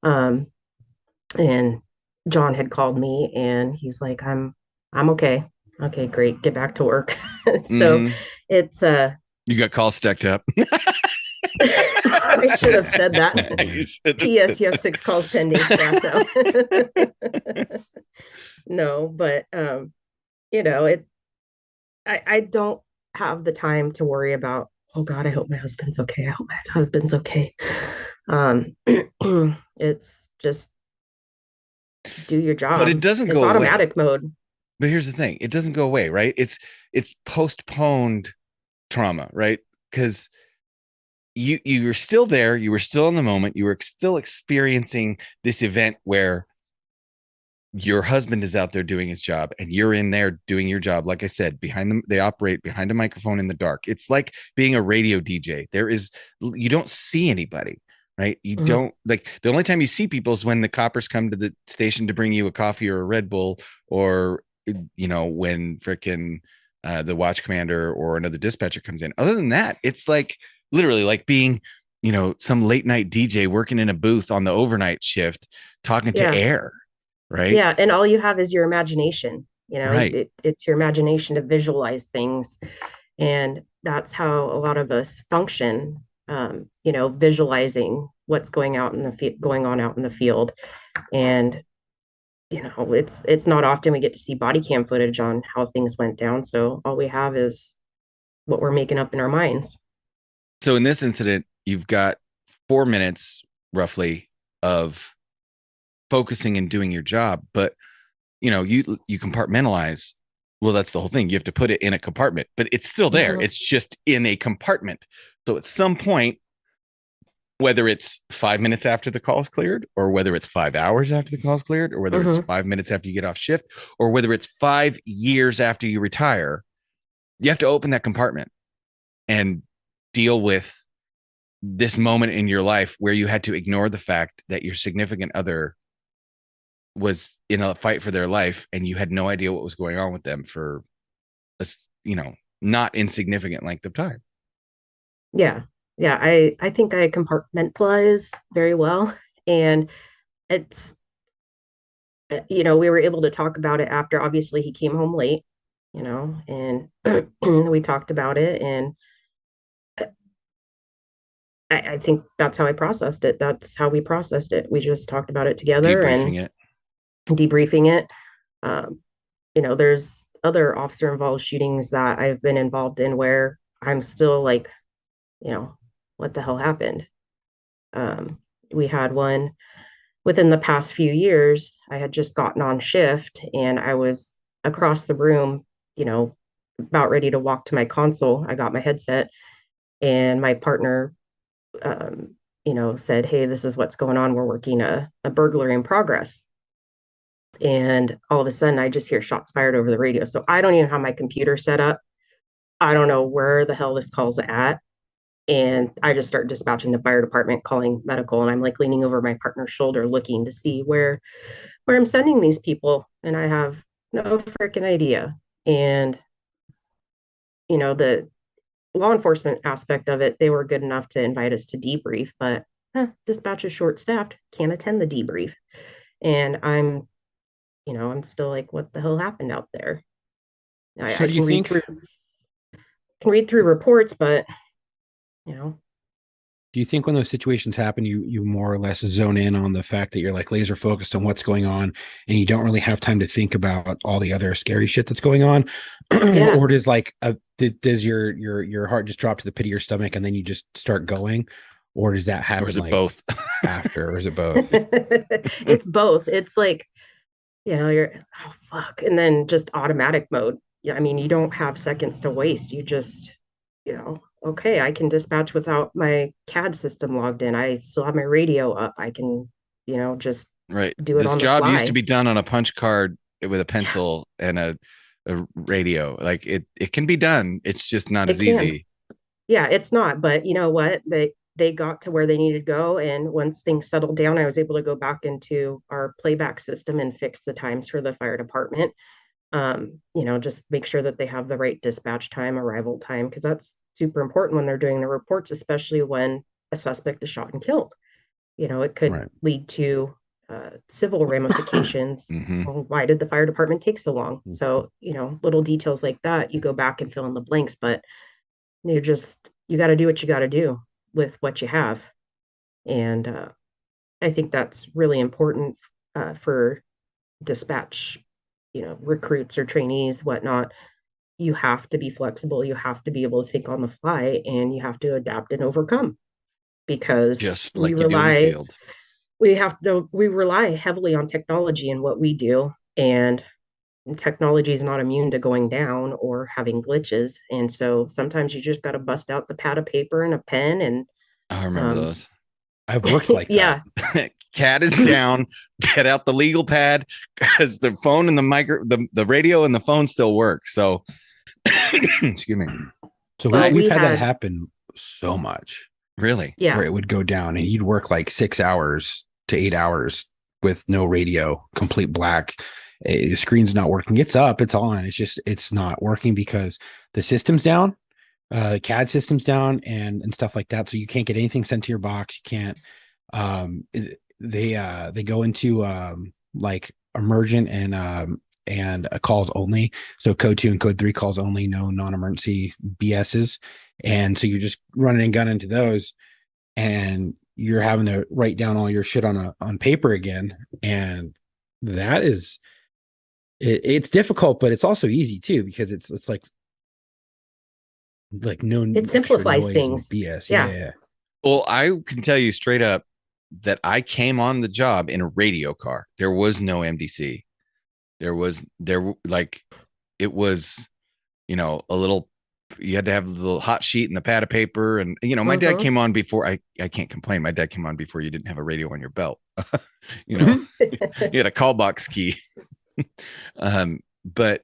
And John had called me and he's like, I'm okay. Okay, great. Get back to work. So it's you got calls stacked up. I should have said that. P.S. You have 6 calls pending. Yeah, no, but I don't have the time to worry about, oh God, I hope my husband's okay. I hope my husband's okay. It's just do your job. But it doesn't go automatic away. Mode. But here's the thing, it doesn't go away, right? It's postponed trauma, right? Because you were still there, you were still in the moment, you were still experiencing this event where your husband is out there doing his job and you're in there doing your job. Like I said, behind them, they operate behind a microphone in the dark. It's like being a radio DJ. You don't see anybody, right? You don't, like, the only time you see people is when the coppers come to the station to bring you a coffee or a Red Bull, or when freaking the watch commander or another dispatcher comes in. Other than that, it's like literally like being some late night DJ working in a booth on the overnight shift talking to air, right? Yeah, and all you have is your imagination. Right. It's your imagination to visualize things, and that's how a lot of us function. Visualizing what's going on out in the field. And it's not often we get to see body cam footage on how things went down. So all we have is what we're making up in our minds. So in this incident, you've got 4 minutes roughly of focusing and doing your job. But you compartmentalize. Well, that's the whole thing. You have to put it in a compartment, but it's still there. Mhm. It's just in a compartment. So at some point, whether it's 5 minutes after the call is cleared, or whether it's 5 hours after the call is cleared, or whether it's Mhm. 5 minutes after you get off shift, or whether it's 5 years after you retire, you have to open that compartment and deal with this moment in your life where you had to ignore the fact that your significant other was in a fight for their life and you had no idea what was going on with them for a not insignificant length of time. Yeah. Yeah. I think I compartmentalize very well. And it's, we were able to talk about it after obviously he came home late, and we talked about it. And I think that's how I processed it. That's how we processed it. We just talked about it together and Debriefing it. debriefing it. Um, there's other officer involved shootings that I've been involved in where I'm still like, what the hell happened? We had one within the past few years. I had just gotten on shift and I was across the room, about ready to walk to my console. I got my headset and my partner, said, "Hey, this is what's going on. We're working a burglary in progress." And all of a sudden, I just hear shots fired over the radio. So I don't even have my computer set up. I don't know where the hell this call's at. And I just start dispatching the fire department, calling medical, and I'm like leaning over my partner's shoulder, looking to see where I'm sending these people, and I have no freaking idea. And the law enforcement aspect of it, they were good enough to invite us to debrief, but dispatch is short staffed, can't attend the debrief. And I'm still like, what the hell happened out there? So I do you think can read through reports, but you know, do you think when those situations happen, you more or less zone in on the fact that you're like laser focused on what's going on and you don't really have time to think about all the other scary shit that's going on? Yeah. Or does does your heart just drop to the pit of your stomach and then you just start going? Or does that happen Or is it both? after, or is it both? It's both. It's like, you're, oh fuck, and then just automatic mode. Yeah, I mean, you don't have seconds to waste. You just, okay, I can dispatch without my CAD system logged in. I still have my radio up. I can, just Right. do it This on the job fly. used to be done on a punch card with a pencil and a radio. Like it can be done. It's just not It as can. easy. Yeah, it's not, but you know what? They got to where they needed to go, and once things settled down, I was able to go back into our playback system and fix the times for the fire department. Just make sure that they have the right dispatch time, arrival time, because that's super important when they're doing the reports, especially when a suspect is shot and killed. It could Right. lead to civil ramifications. Mhm. Well, why did the fire department take so long? So, little details like that, you go back and fill in the blanks, but you got to do what you got to do with what you have. And I think that's really important for dispatch, recruits or trainees, whatnot. You have to be flexible. You have to be able to think on the fly, and you have to adapt and overcome, because Just like you do in the field. we rely heavily on technology in what we do, and technology is not immune to going down or having glitches. And so sometimes you just got to bust out the pad of paper and a pen and I remember those. I've worked like yeah. that. CAD is down. Get out the legal pad because the phone and the radio and the phone still work. So excuse me. So Well, we've we had that had- happen so much. Really? Yeah. Where it would go down and you'd work like 6 hours to 8 hours with no radio, complete black. The screen's not working. It's up, it's on. It's not working because the system's down, CAD system's down and stuff like that. So you can't get anything sent to your box. You can't. They go into like emergent and calls only. So code 2 and code 3 calls only, no non-emergency BSs. And so you're just running and gunning into those, and you're having to write down all your shit on paper again. And that is, it's difficult, but it's also easy too, because it's like no, It simplifies extra noise and things. BS. Yeah. Yeah. Well, I can tell you straight up, that I came on the job in a radio car. There was no MDC. Like, it was, a little, you had to have the little hot sheet and the pad of paper. And, my dad came on before. I can't complain. My dad came on before you didn't have a radio on your belt. You had a call box key. But,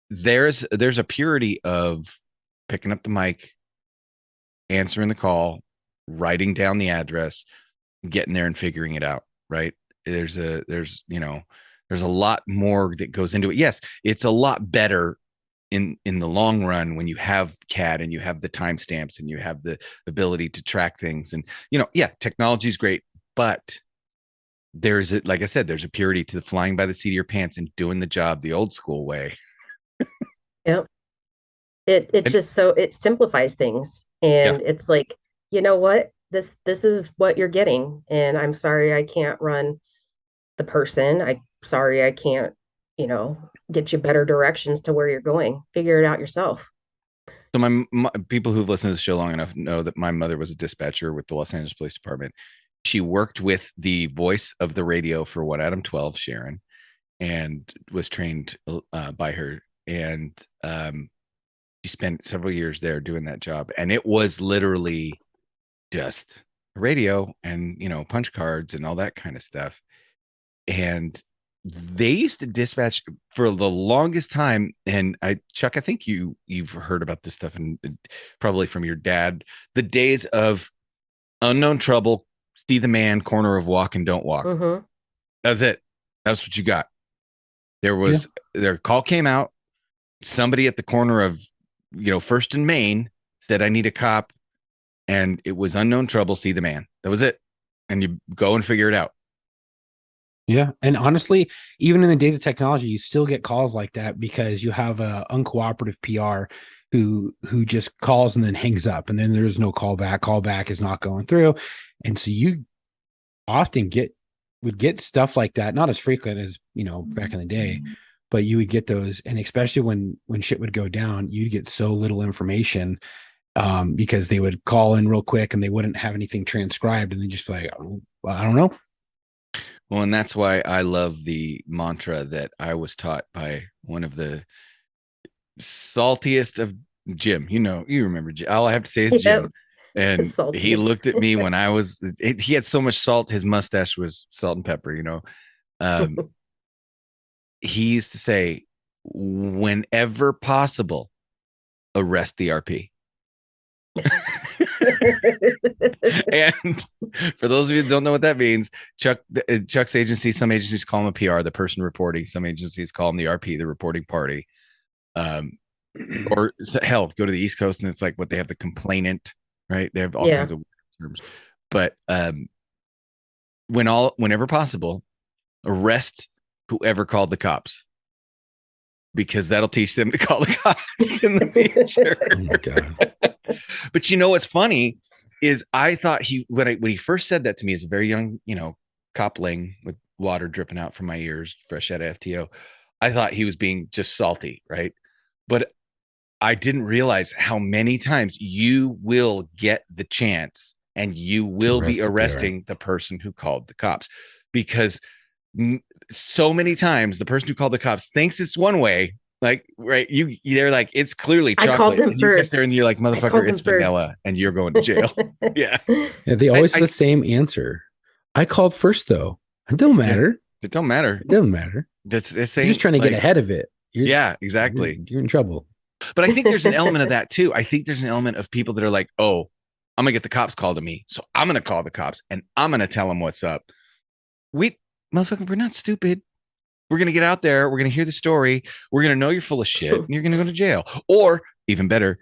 there's a purity of picking up the mic, answering the call, writing down the address, getting there and figuring it out. Right. There's a lot more that goes into it. Yes, it's a lot better in the long run when you have CAD and you have the timestamps and you have the ability to track things. And, technology is great, but like I said, there's a purity to the flying by the seat of your pants and doing the job the old school way. Yep. It simplifies things. And it's like, you know what? This is what you're getting. And I'm sorry I can't run the person. Sorry I can't, get you better directions to where you're going. Figure it out yourself. So my people who've listened to the show long enough know that my mother was a dispatcher with the Los Angeles Police Department. She worked with the voice of the radio for One Adam 12, Sharon, and was trained by her. And she spent several years there doing that job. And it was literally just radio and, punch cards and all that kind of stuff. And they used to dispatch for the longest time. And Chuck, I think you've heard about this stuff, and probably from your dad, the days of unknown trouble, see the man, corner of walk and don't walk. Mm-hmm. That's it. That's what you got. Their call came out. Somebody at the corner of, First and Main said, I need a cop. And it was unknown trouble, see the man. That was it. And you go and figure it out. Yeah. And honestly, even in the days of technology, you still get calls like that because you have a uncooperative PR who just calls and then hangs up, and then there's no callback. Callback is not going through. And so you often would get stuff like that, not as frequent as, back in the day, but you would get those. And especially when shit would go down, you'd get so little information because they would call in real quick and they wouldn't have anything transcribed, and then just be like, I don't know. Well, and that's why I love the mantra that I was taught by one of the saltiest of Jim. You remember Jim. All I have to say is Jim. And he looked at me when he had so much salt. His mustache was salt and pepper, he used to say, whenever possible, arrest the RP. And for those of you that don't know what that means, Chuck's agency, some agencies call him a PR, the person reporting. Some agencies call him the RP, the reporting party. Or hell, go to the East Coast and it's like what they have, the complainant, right? They have all kinds of terms. But whenever possible, arrest whoever called the cops, because that'll teach them to call the cops in the future. Oh my God. But what's funny is I thought when he first said that to me as a very young, copling with water dripping out from my ears, fresh out of FTO, I thought he was being just salty, right? But I didn't realize how many times you will get the chance and you will be arresting the person who called the cops, because so many times the person who called the cops thinks it's one way. Like, right, they're like, it's clearly chocolate. I called them and first. You get there and you're like, motherfucker, it's vanilla, and you're going to jail. Yeah. They always have the same answer. I called first, though. It don't matter. It don't matter. It doesn't matter. You're just trying to get ahead of it. Exactly. You're in trouble. But I think there's an element of that too. I think there's an element of people that are like, oh, I'm gonna get the cops called to me, so I'm gonna call the cops and I'm gonna tell them what's up. Motherfucker, we're not stupid. We're going to get out there. We're going to hear the story. We're going to know you're full of shit and you're going to go to jail. Or even better,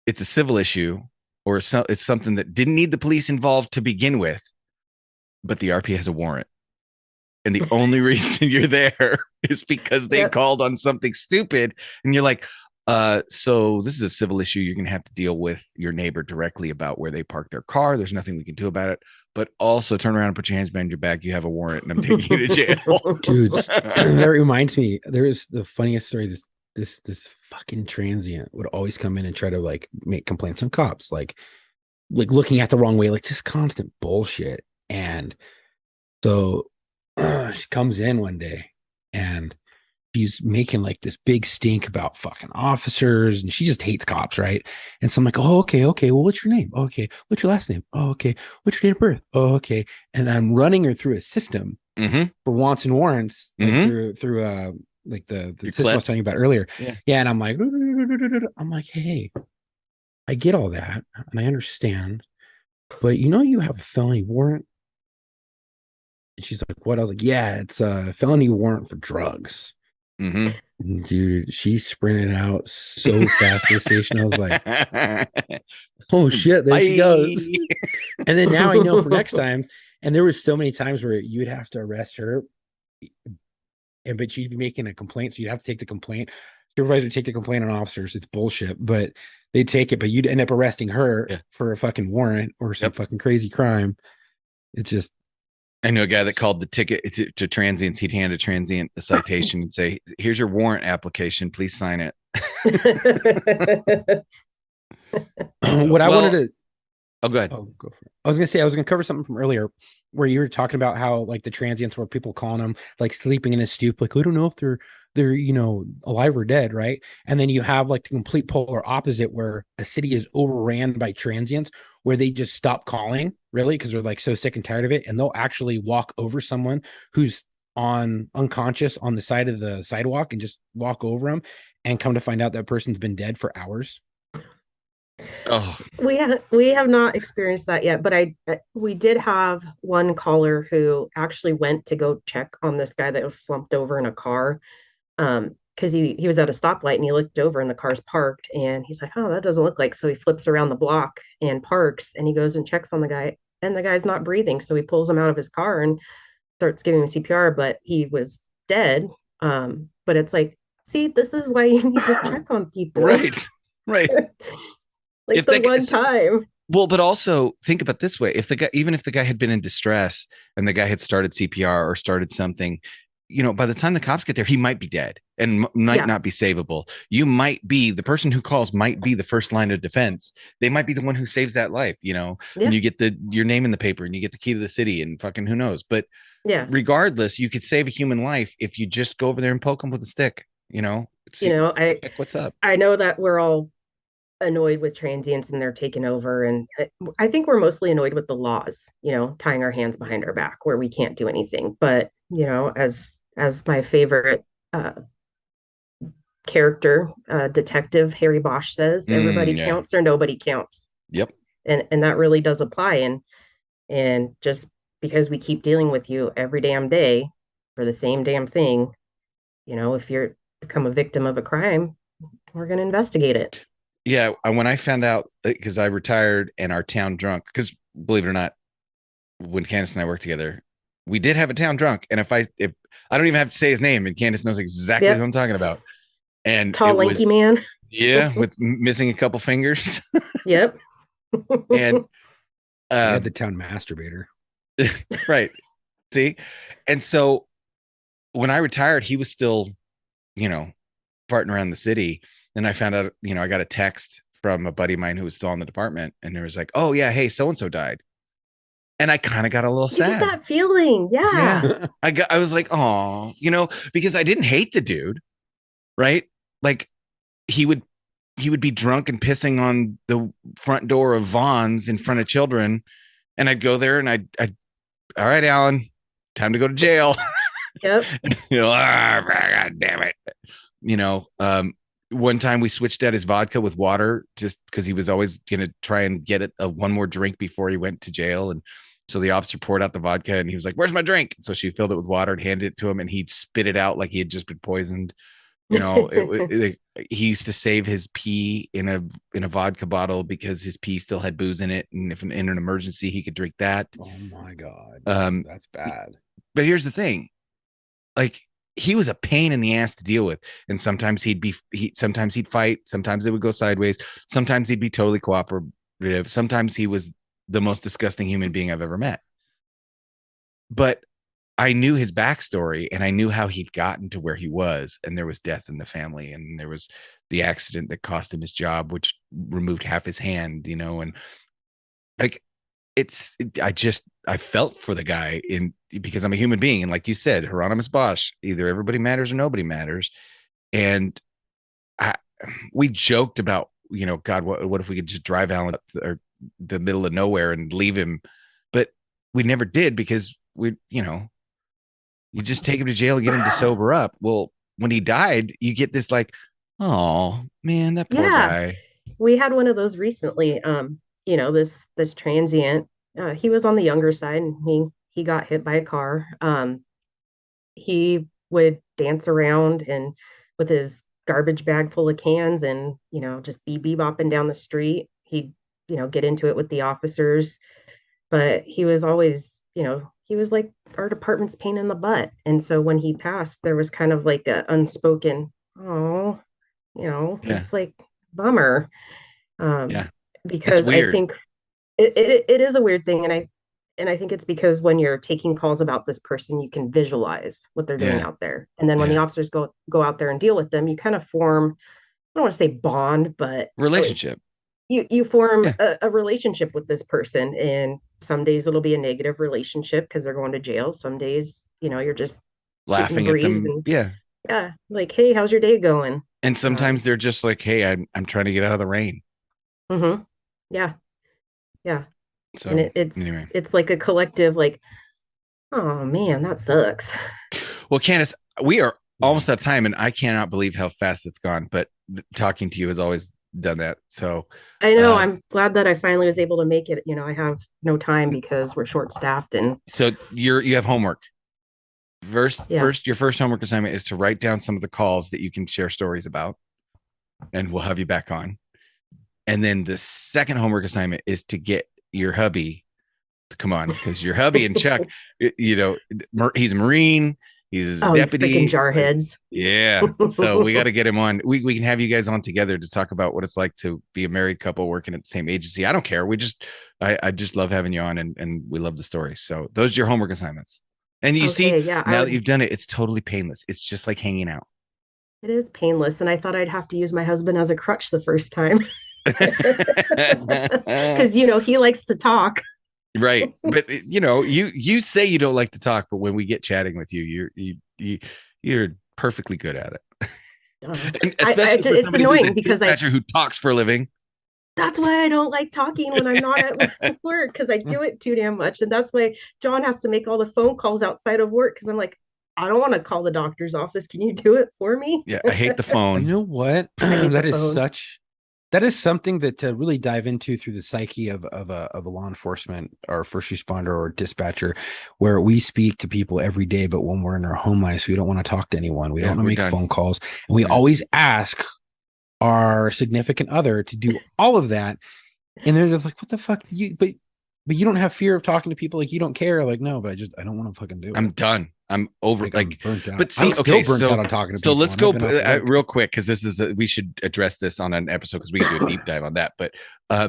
it's a civil issue, or it's something that didn't need the police involved to begin with, but the RP has a warrant. And the only reason you're there is because they called on something stupid. And you're like, so this is a civil issue. You're going to have to deal with your neighbor directly about where they park their car. There's nothing we can do about it. But also turn around and put your hands behind your back. You have a warrant and I'm taking you to jail. Dude, that reminds me, there is the funniest story. This fucking transient would always come in and try to like make complaints on cops. Like, like looking at the wrong way, like just constant bullshit. And so she comes in one day and she's making like this big stink about fucking officers, and she just hates cops, right? And so I'm like, oh, okay. Well, what's your name? Oh, okay. What's your last name? Oh, okay. What's your date of birth? Oh, okay. And I'm running her through a system Mm-hmm. for wants and warrants, like Mhm. through like the Your system I was clips. telling you about earlier. Yeah. Yeah. And I'm like, hey, I get all that and I understand, but you have a felony warrant. And she's like, what? I was like, yeah, it's a felony warrant for drugs. Mm-hmm. Dude, she sprinted out so fast to the station. I was like, oh shit, there she goes. And then now I know for next time. And there was so many times where you'd have to arrest her, but she'd be making a complaint. So you'd have to take the complaint. Supervisor would take the complaint on officers. It's bullshit, but they'd take it, but you'd end up arresting her Yeah. for a fucking warrant or some Yep. fucking crazy crime. It's just, I know a guy that called the ticket to transients. He'd hand a transient a citation and say, "Here's your warrant application. Please sign it." what I wanted to Oh, go ahead. Oh, go for it. I was gonna say I was gonna cover something from earlier where you were talking about how like the transients where people calling them like sleeping in a stoop, like we don't know if they're alive or dead, right? And then you have like the complete polar opposite where a city is overran by transients where they just stop calling really because they're like so sick and tired of it, and they'll actually walk over someone who's on unconscious on the side of the sidewalk and just walk over them and come to find out that person's been dead for hours. Oh, we have not experienced that yet, but we did have one caller who actually went to go check on this guy that was slumped over in a car. Because he was at a stoplight and he looked over and the car's parked and he's like, oh, that doesn't look like. So he flips around the block and parks and he goes and checks on the guy and the guy's not breathing. So he pulls him out of his car and starts giving him CPR, but he was dead. But it's like, see, this is why you need to check on people. right. Like If the that guy- one time. Well, but also think about this way: even if the guy had been in distress and the guy had started CPR or started something, by the time the cops get there, he might be dead and might Yeah. not be savable. You might be the person who calls might be the first line of defense. They might be the one who saves that life. Yeah. And you get your name in the paper and you get the key to the city and fucking who knows. But Yeah. regardless, you could save a human life if you just go over there and poke them with a stick. What's up? I know that we're all annoyed with transients and they're taking over, and I think we're mostly annoyed with the laws, tying our hands behind our back where we can't do anything. But as my favorite character, detective Harry Bosch says, everybody Yeah. counts or nobody counts. Yep. And that really does apply. And just because we keep dealing with you every damn day for the same damn thing, if you're become a victim of a crime, we're going to investigate it. Yeah, when I found out, because I retired and our town drunk, because believe it or not, when Candace and I worked together, we did have a town drunk. And if I don't even have to say his name, and Candace knows exactly Yep. who I'm talking about. And Tall, lanky man. Yeah, with missing a couple fingers. Yep. And I had the town masturbator. right. See? And so when I retired, he was still, farting around the city. Then I found out, I got a text from a buddy of mine who was still in the department, and there was like, oh yeah, hey, so and so died, and I kind of got a little You sad. get that feeling. Yeah. Yeah. I was like, oh, because I didn't hate the dude, right? Like he would be drunk and pissing on the front door of Vaughn's in front of children, and I'd go there and I'd all right, Alan, time to go to jail. Yep. God damn it. One time we switched out his vodka with water just because he was always going to try and get one more drink before he went to jail. And so the officer poured out the vodka and he was like, where's my drink? So she filled it with water and handed it to him, and he'd spit it out like he had just been poisoned. He used to save his pee in a vodka bottle because his pee still had booze in it. And if in an emergency, he could drink that. Oh my God. That's bad. But here's the thing. Like, he was a pain in the ass to deal with. And sometimes sometimes he'd fight. Sometimes it would go sideways. Sometimes he'd be totally cooperative. Sometimes he was the most disgusting human being I've ever met. But I knew his backstory and I knew how he'd gotten to where he was. And there was death in the family. And there was the accident that cost him his job, which removed half his hand, and like I felt for the guy because I'm a human being. And like you said, Hieronymus Bosch, either everybody matters or nobody matters. And I, we joked about, God, what if we could just drive Alan up the middle of nowhere and leave him? But we never did because you just take him to jail and get him to sober up. Well, when he died, you get this like, oh man, that poor guy. We had one of those recently. This transient. He was on the younger side, and he got hit by a car. He would dance around and with his garbage bag full of cans, and just be bebopping down the street. He'd get into it with the officers, but he was always he was like our department's pain in the butt. And so when he passed, there was kind of like a unspoken, oh, it's like bummer. Yeah, because I think it is a weird thing. And I think it's because when you're taking calls about this person, you can visualize what they're doing out there. And then when the officers go out there and deal with them, you kind of form, I don't want to say bond, but relationship. You form a relationship with this person, and some days it'll be a negative relationship because they're going to jail. Some days, you're just laughing at them. Yeah. Like, hey, how's your day going? And sometimes they're just like, hey, I'm trying to get out of the rain. Mm-hmm. Yeah. So and it's like a collective, like, oh man, that sucks. Well, Candace, we are almost out of time, and I cannot believe how fast it's gone. But talking to you has always done that. So I know I'm glad that I finally was able to make it. I have no time because we're short staffed. And so you have homework. First, your first homework assignment is to write down some of the calls that you can share stories about, and we'll have you back on. And then the second homework assignment is to get your hubby to come on, because your hubby and Chuck, he's a Marine. He's a deputy. Freaking jarheads. Yeah. So we got to get him on. We can have you guys on together to talk about what it's like to be a married couple working at the same agency. I don't care. I just love having you on, and we love the story. So those are your homework assignments. And you see, now that you've done it, it's totally painless. It's just like hanging out. It is painless. And I thought I'd have to use my husband as a crutch the first time. Because, he likes to talk. Right. But you say you don't like to talk, but when we get chatting with you, you're perfectly good at it. And especially it's annoying because who talks for a living. That's why I don't like talking when I'm not at work, because I do it too damn much. And that's why John has to make all the phone calls outside of work, because I'm like, I don't want to call the doctor's office. Can you do it for me? Yeah, I hate the phone. You know what? That is something that to really dive into through the psyche of a law enforcement or first responder or dispatcher, where we speak to people every day, but when we're in our home lives, we don't want to talk to anyone. We don't want to make phone calls, and we always ask our significant other to do all of that. And they're just like, what the fuck? But you don't have fear of talking to people, like you don't care. Like, no, but I don't want to fucking do it. I'm done. I'm over. I'm burnt out. But see, I'm still burnt out on talking to people. So let's go real quick, because this is we should address this on an episode, because we can do a deep dive on that. But I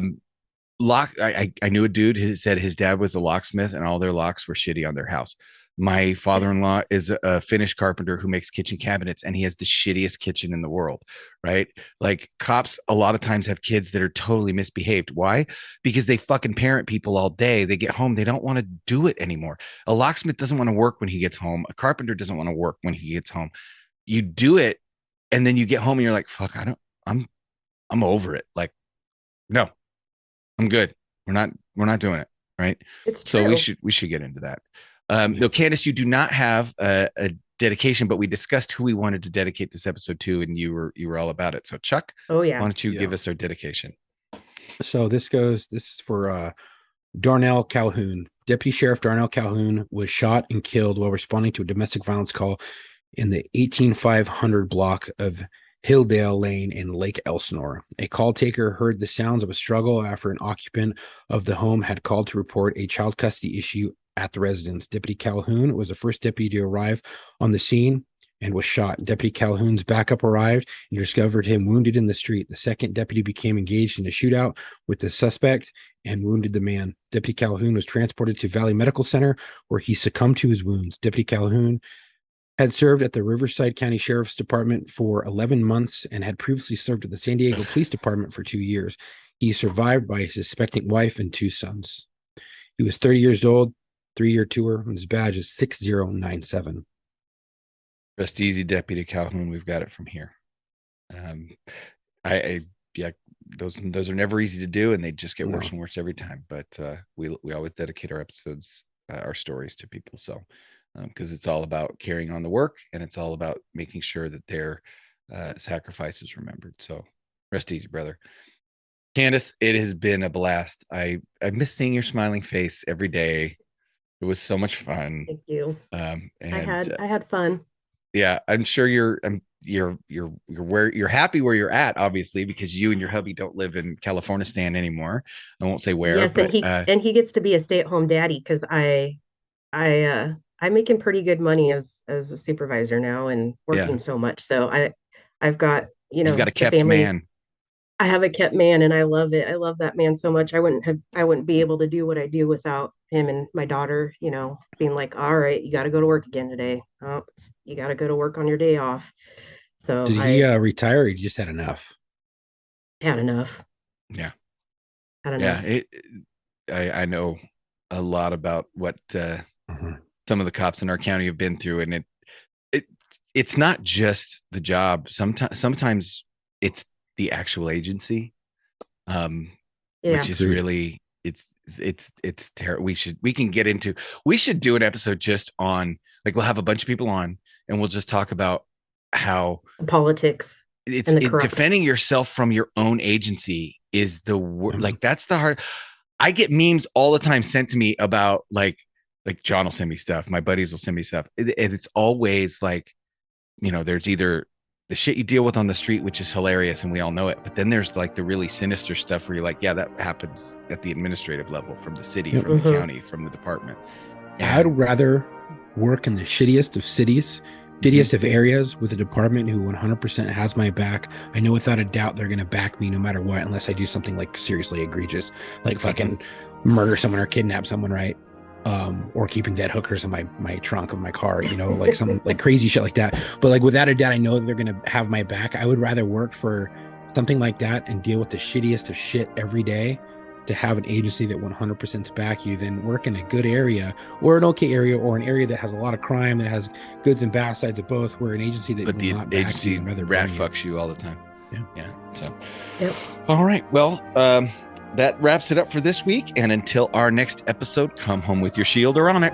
knew a dude who said his dad was a locksmith, and all their locks were shitty on their house. My father-in-law is a Finnish carpenter who makes kitchen cabinets, and he has the shittiest kitchen in the world, right? Like, cops a lot of times have kids that are totally misbehaved. Why? Because they fucking parent people all day. They get home, they don't want to do it anymore. A locksmith doesn't want to work when he gets home. A carpenter doesn't want to work when he gets home. You do it, and then you get home and you're like, fuck, I'm over it. Like, no, I'm good. We're not doing it, right? It's true. So we should get into that. No, Candace, you do not have a dedication, but we discussed who we wanted to dedicate this episode to, and you were all about it. So, Chuck, why don't you give us our dedication? So this is for Darnell Calhoun. Deputy Sheriff Darnell Calhoun was shot and killed while responding to a domestic violence call in the 18500 block of Hilldale Lane in Lake Elsinore. A call taker heard the sounds of a struggle after an occupant of the home had called to report a child custody issue at the residence. Deputy Calhoun was the first deputy to arrive on the scene and was shot. Deputy Calhoun's backup arrived and discovered him wounded in the street. The second deputy became engaged in a shootout with the suspect and wounded the man. Deputy Calhoun was transported to Valley Medical Center, where he succumbed to his wounds. Deputy Calhoun had served at the Riverside County Sheriff's Department for 11 months and had previously served at the San Diego Police Department for 2 years. He survived by his suspecting wife and 2 sons. He was 30 years old, 3-year tour, and his badge is 6097. Rest easy, Deputy Calhoun. We've got it from here. Yeah, those are never easy to do, and they just get worse and worse every time. But we always dedicate our episodes, our stories to people. So because it's all about carrying on the work, and it's all about making sure that their sacrifice is remembered. So rest easy, brother. Candace, it has been a blast. I miss seeing your smiling face every day. It was so much fun. Thank you. And I had fun. Yeah, I'm sure you're where you're happy where you're at, obviously, because you and your hubby don't live in California stand anymore. I won't say where. Yes, but, and he gets to be a stay-at-home daddy because I'm making pretty good money as a supervisor now and working so much. So I've got, you've got a kept family. Man. I have a kept man and I love it. I love that man so much. I wouldn't be able to do what I do without him and my daughter, being like, all right, you got to go to work again today. Oh, you got to go to work on your day off. So did he retire or he just had enough? Had enough. Yeah. Had enough. Yeah. I know a lot about what some of the cops in our county have been through, and it's not just the job. Sometimes it's the actual agency, which is really it's terrible. We should do an episode just on, like, we'll have a bunch of people on and we'll just talk about how politics it's defending yourself from your own agency is the like, that's the hard. I get memes all the time sent to me about like John will send me stuff, my buddies will send me stuff, and it's always like, there's either the shit you deal with on the street, which is hilarious and we all know it, but then there's like the really sinister stuff where you're like, yeah, that happens at the administrative level, from the city, from the county, from the department. I'd rather work in the shittiest of cities, shittiest of areas, with a department who 100% has my back. I know without a doubt they're going to back me no matter what, unless I do something like seriously egregious, like fucking murder someone or kidnap someone, right? Or keeping dead hookers in my trunk of my car, like some like crazy shit like that. But like, without a doubt, I know that they're going to have my back. I would rather work for something like that and deal with the shittiest of shit every day, to have an agency that 100% back you, than work in a good area or an okay area or an area that has a lot of crime, that has goods and bad sides of both, where an agency that but will the not back agency you, rather rat fucks you all the time. Yeah. So, yep. All right. Well, that wraps it up for this week. And until our next episode, come home with your shield or on it.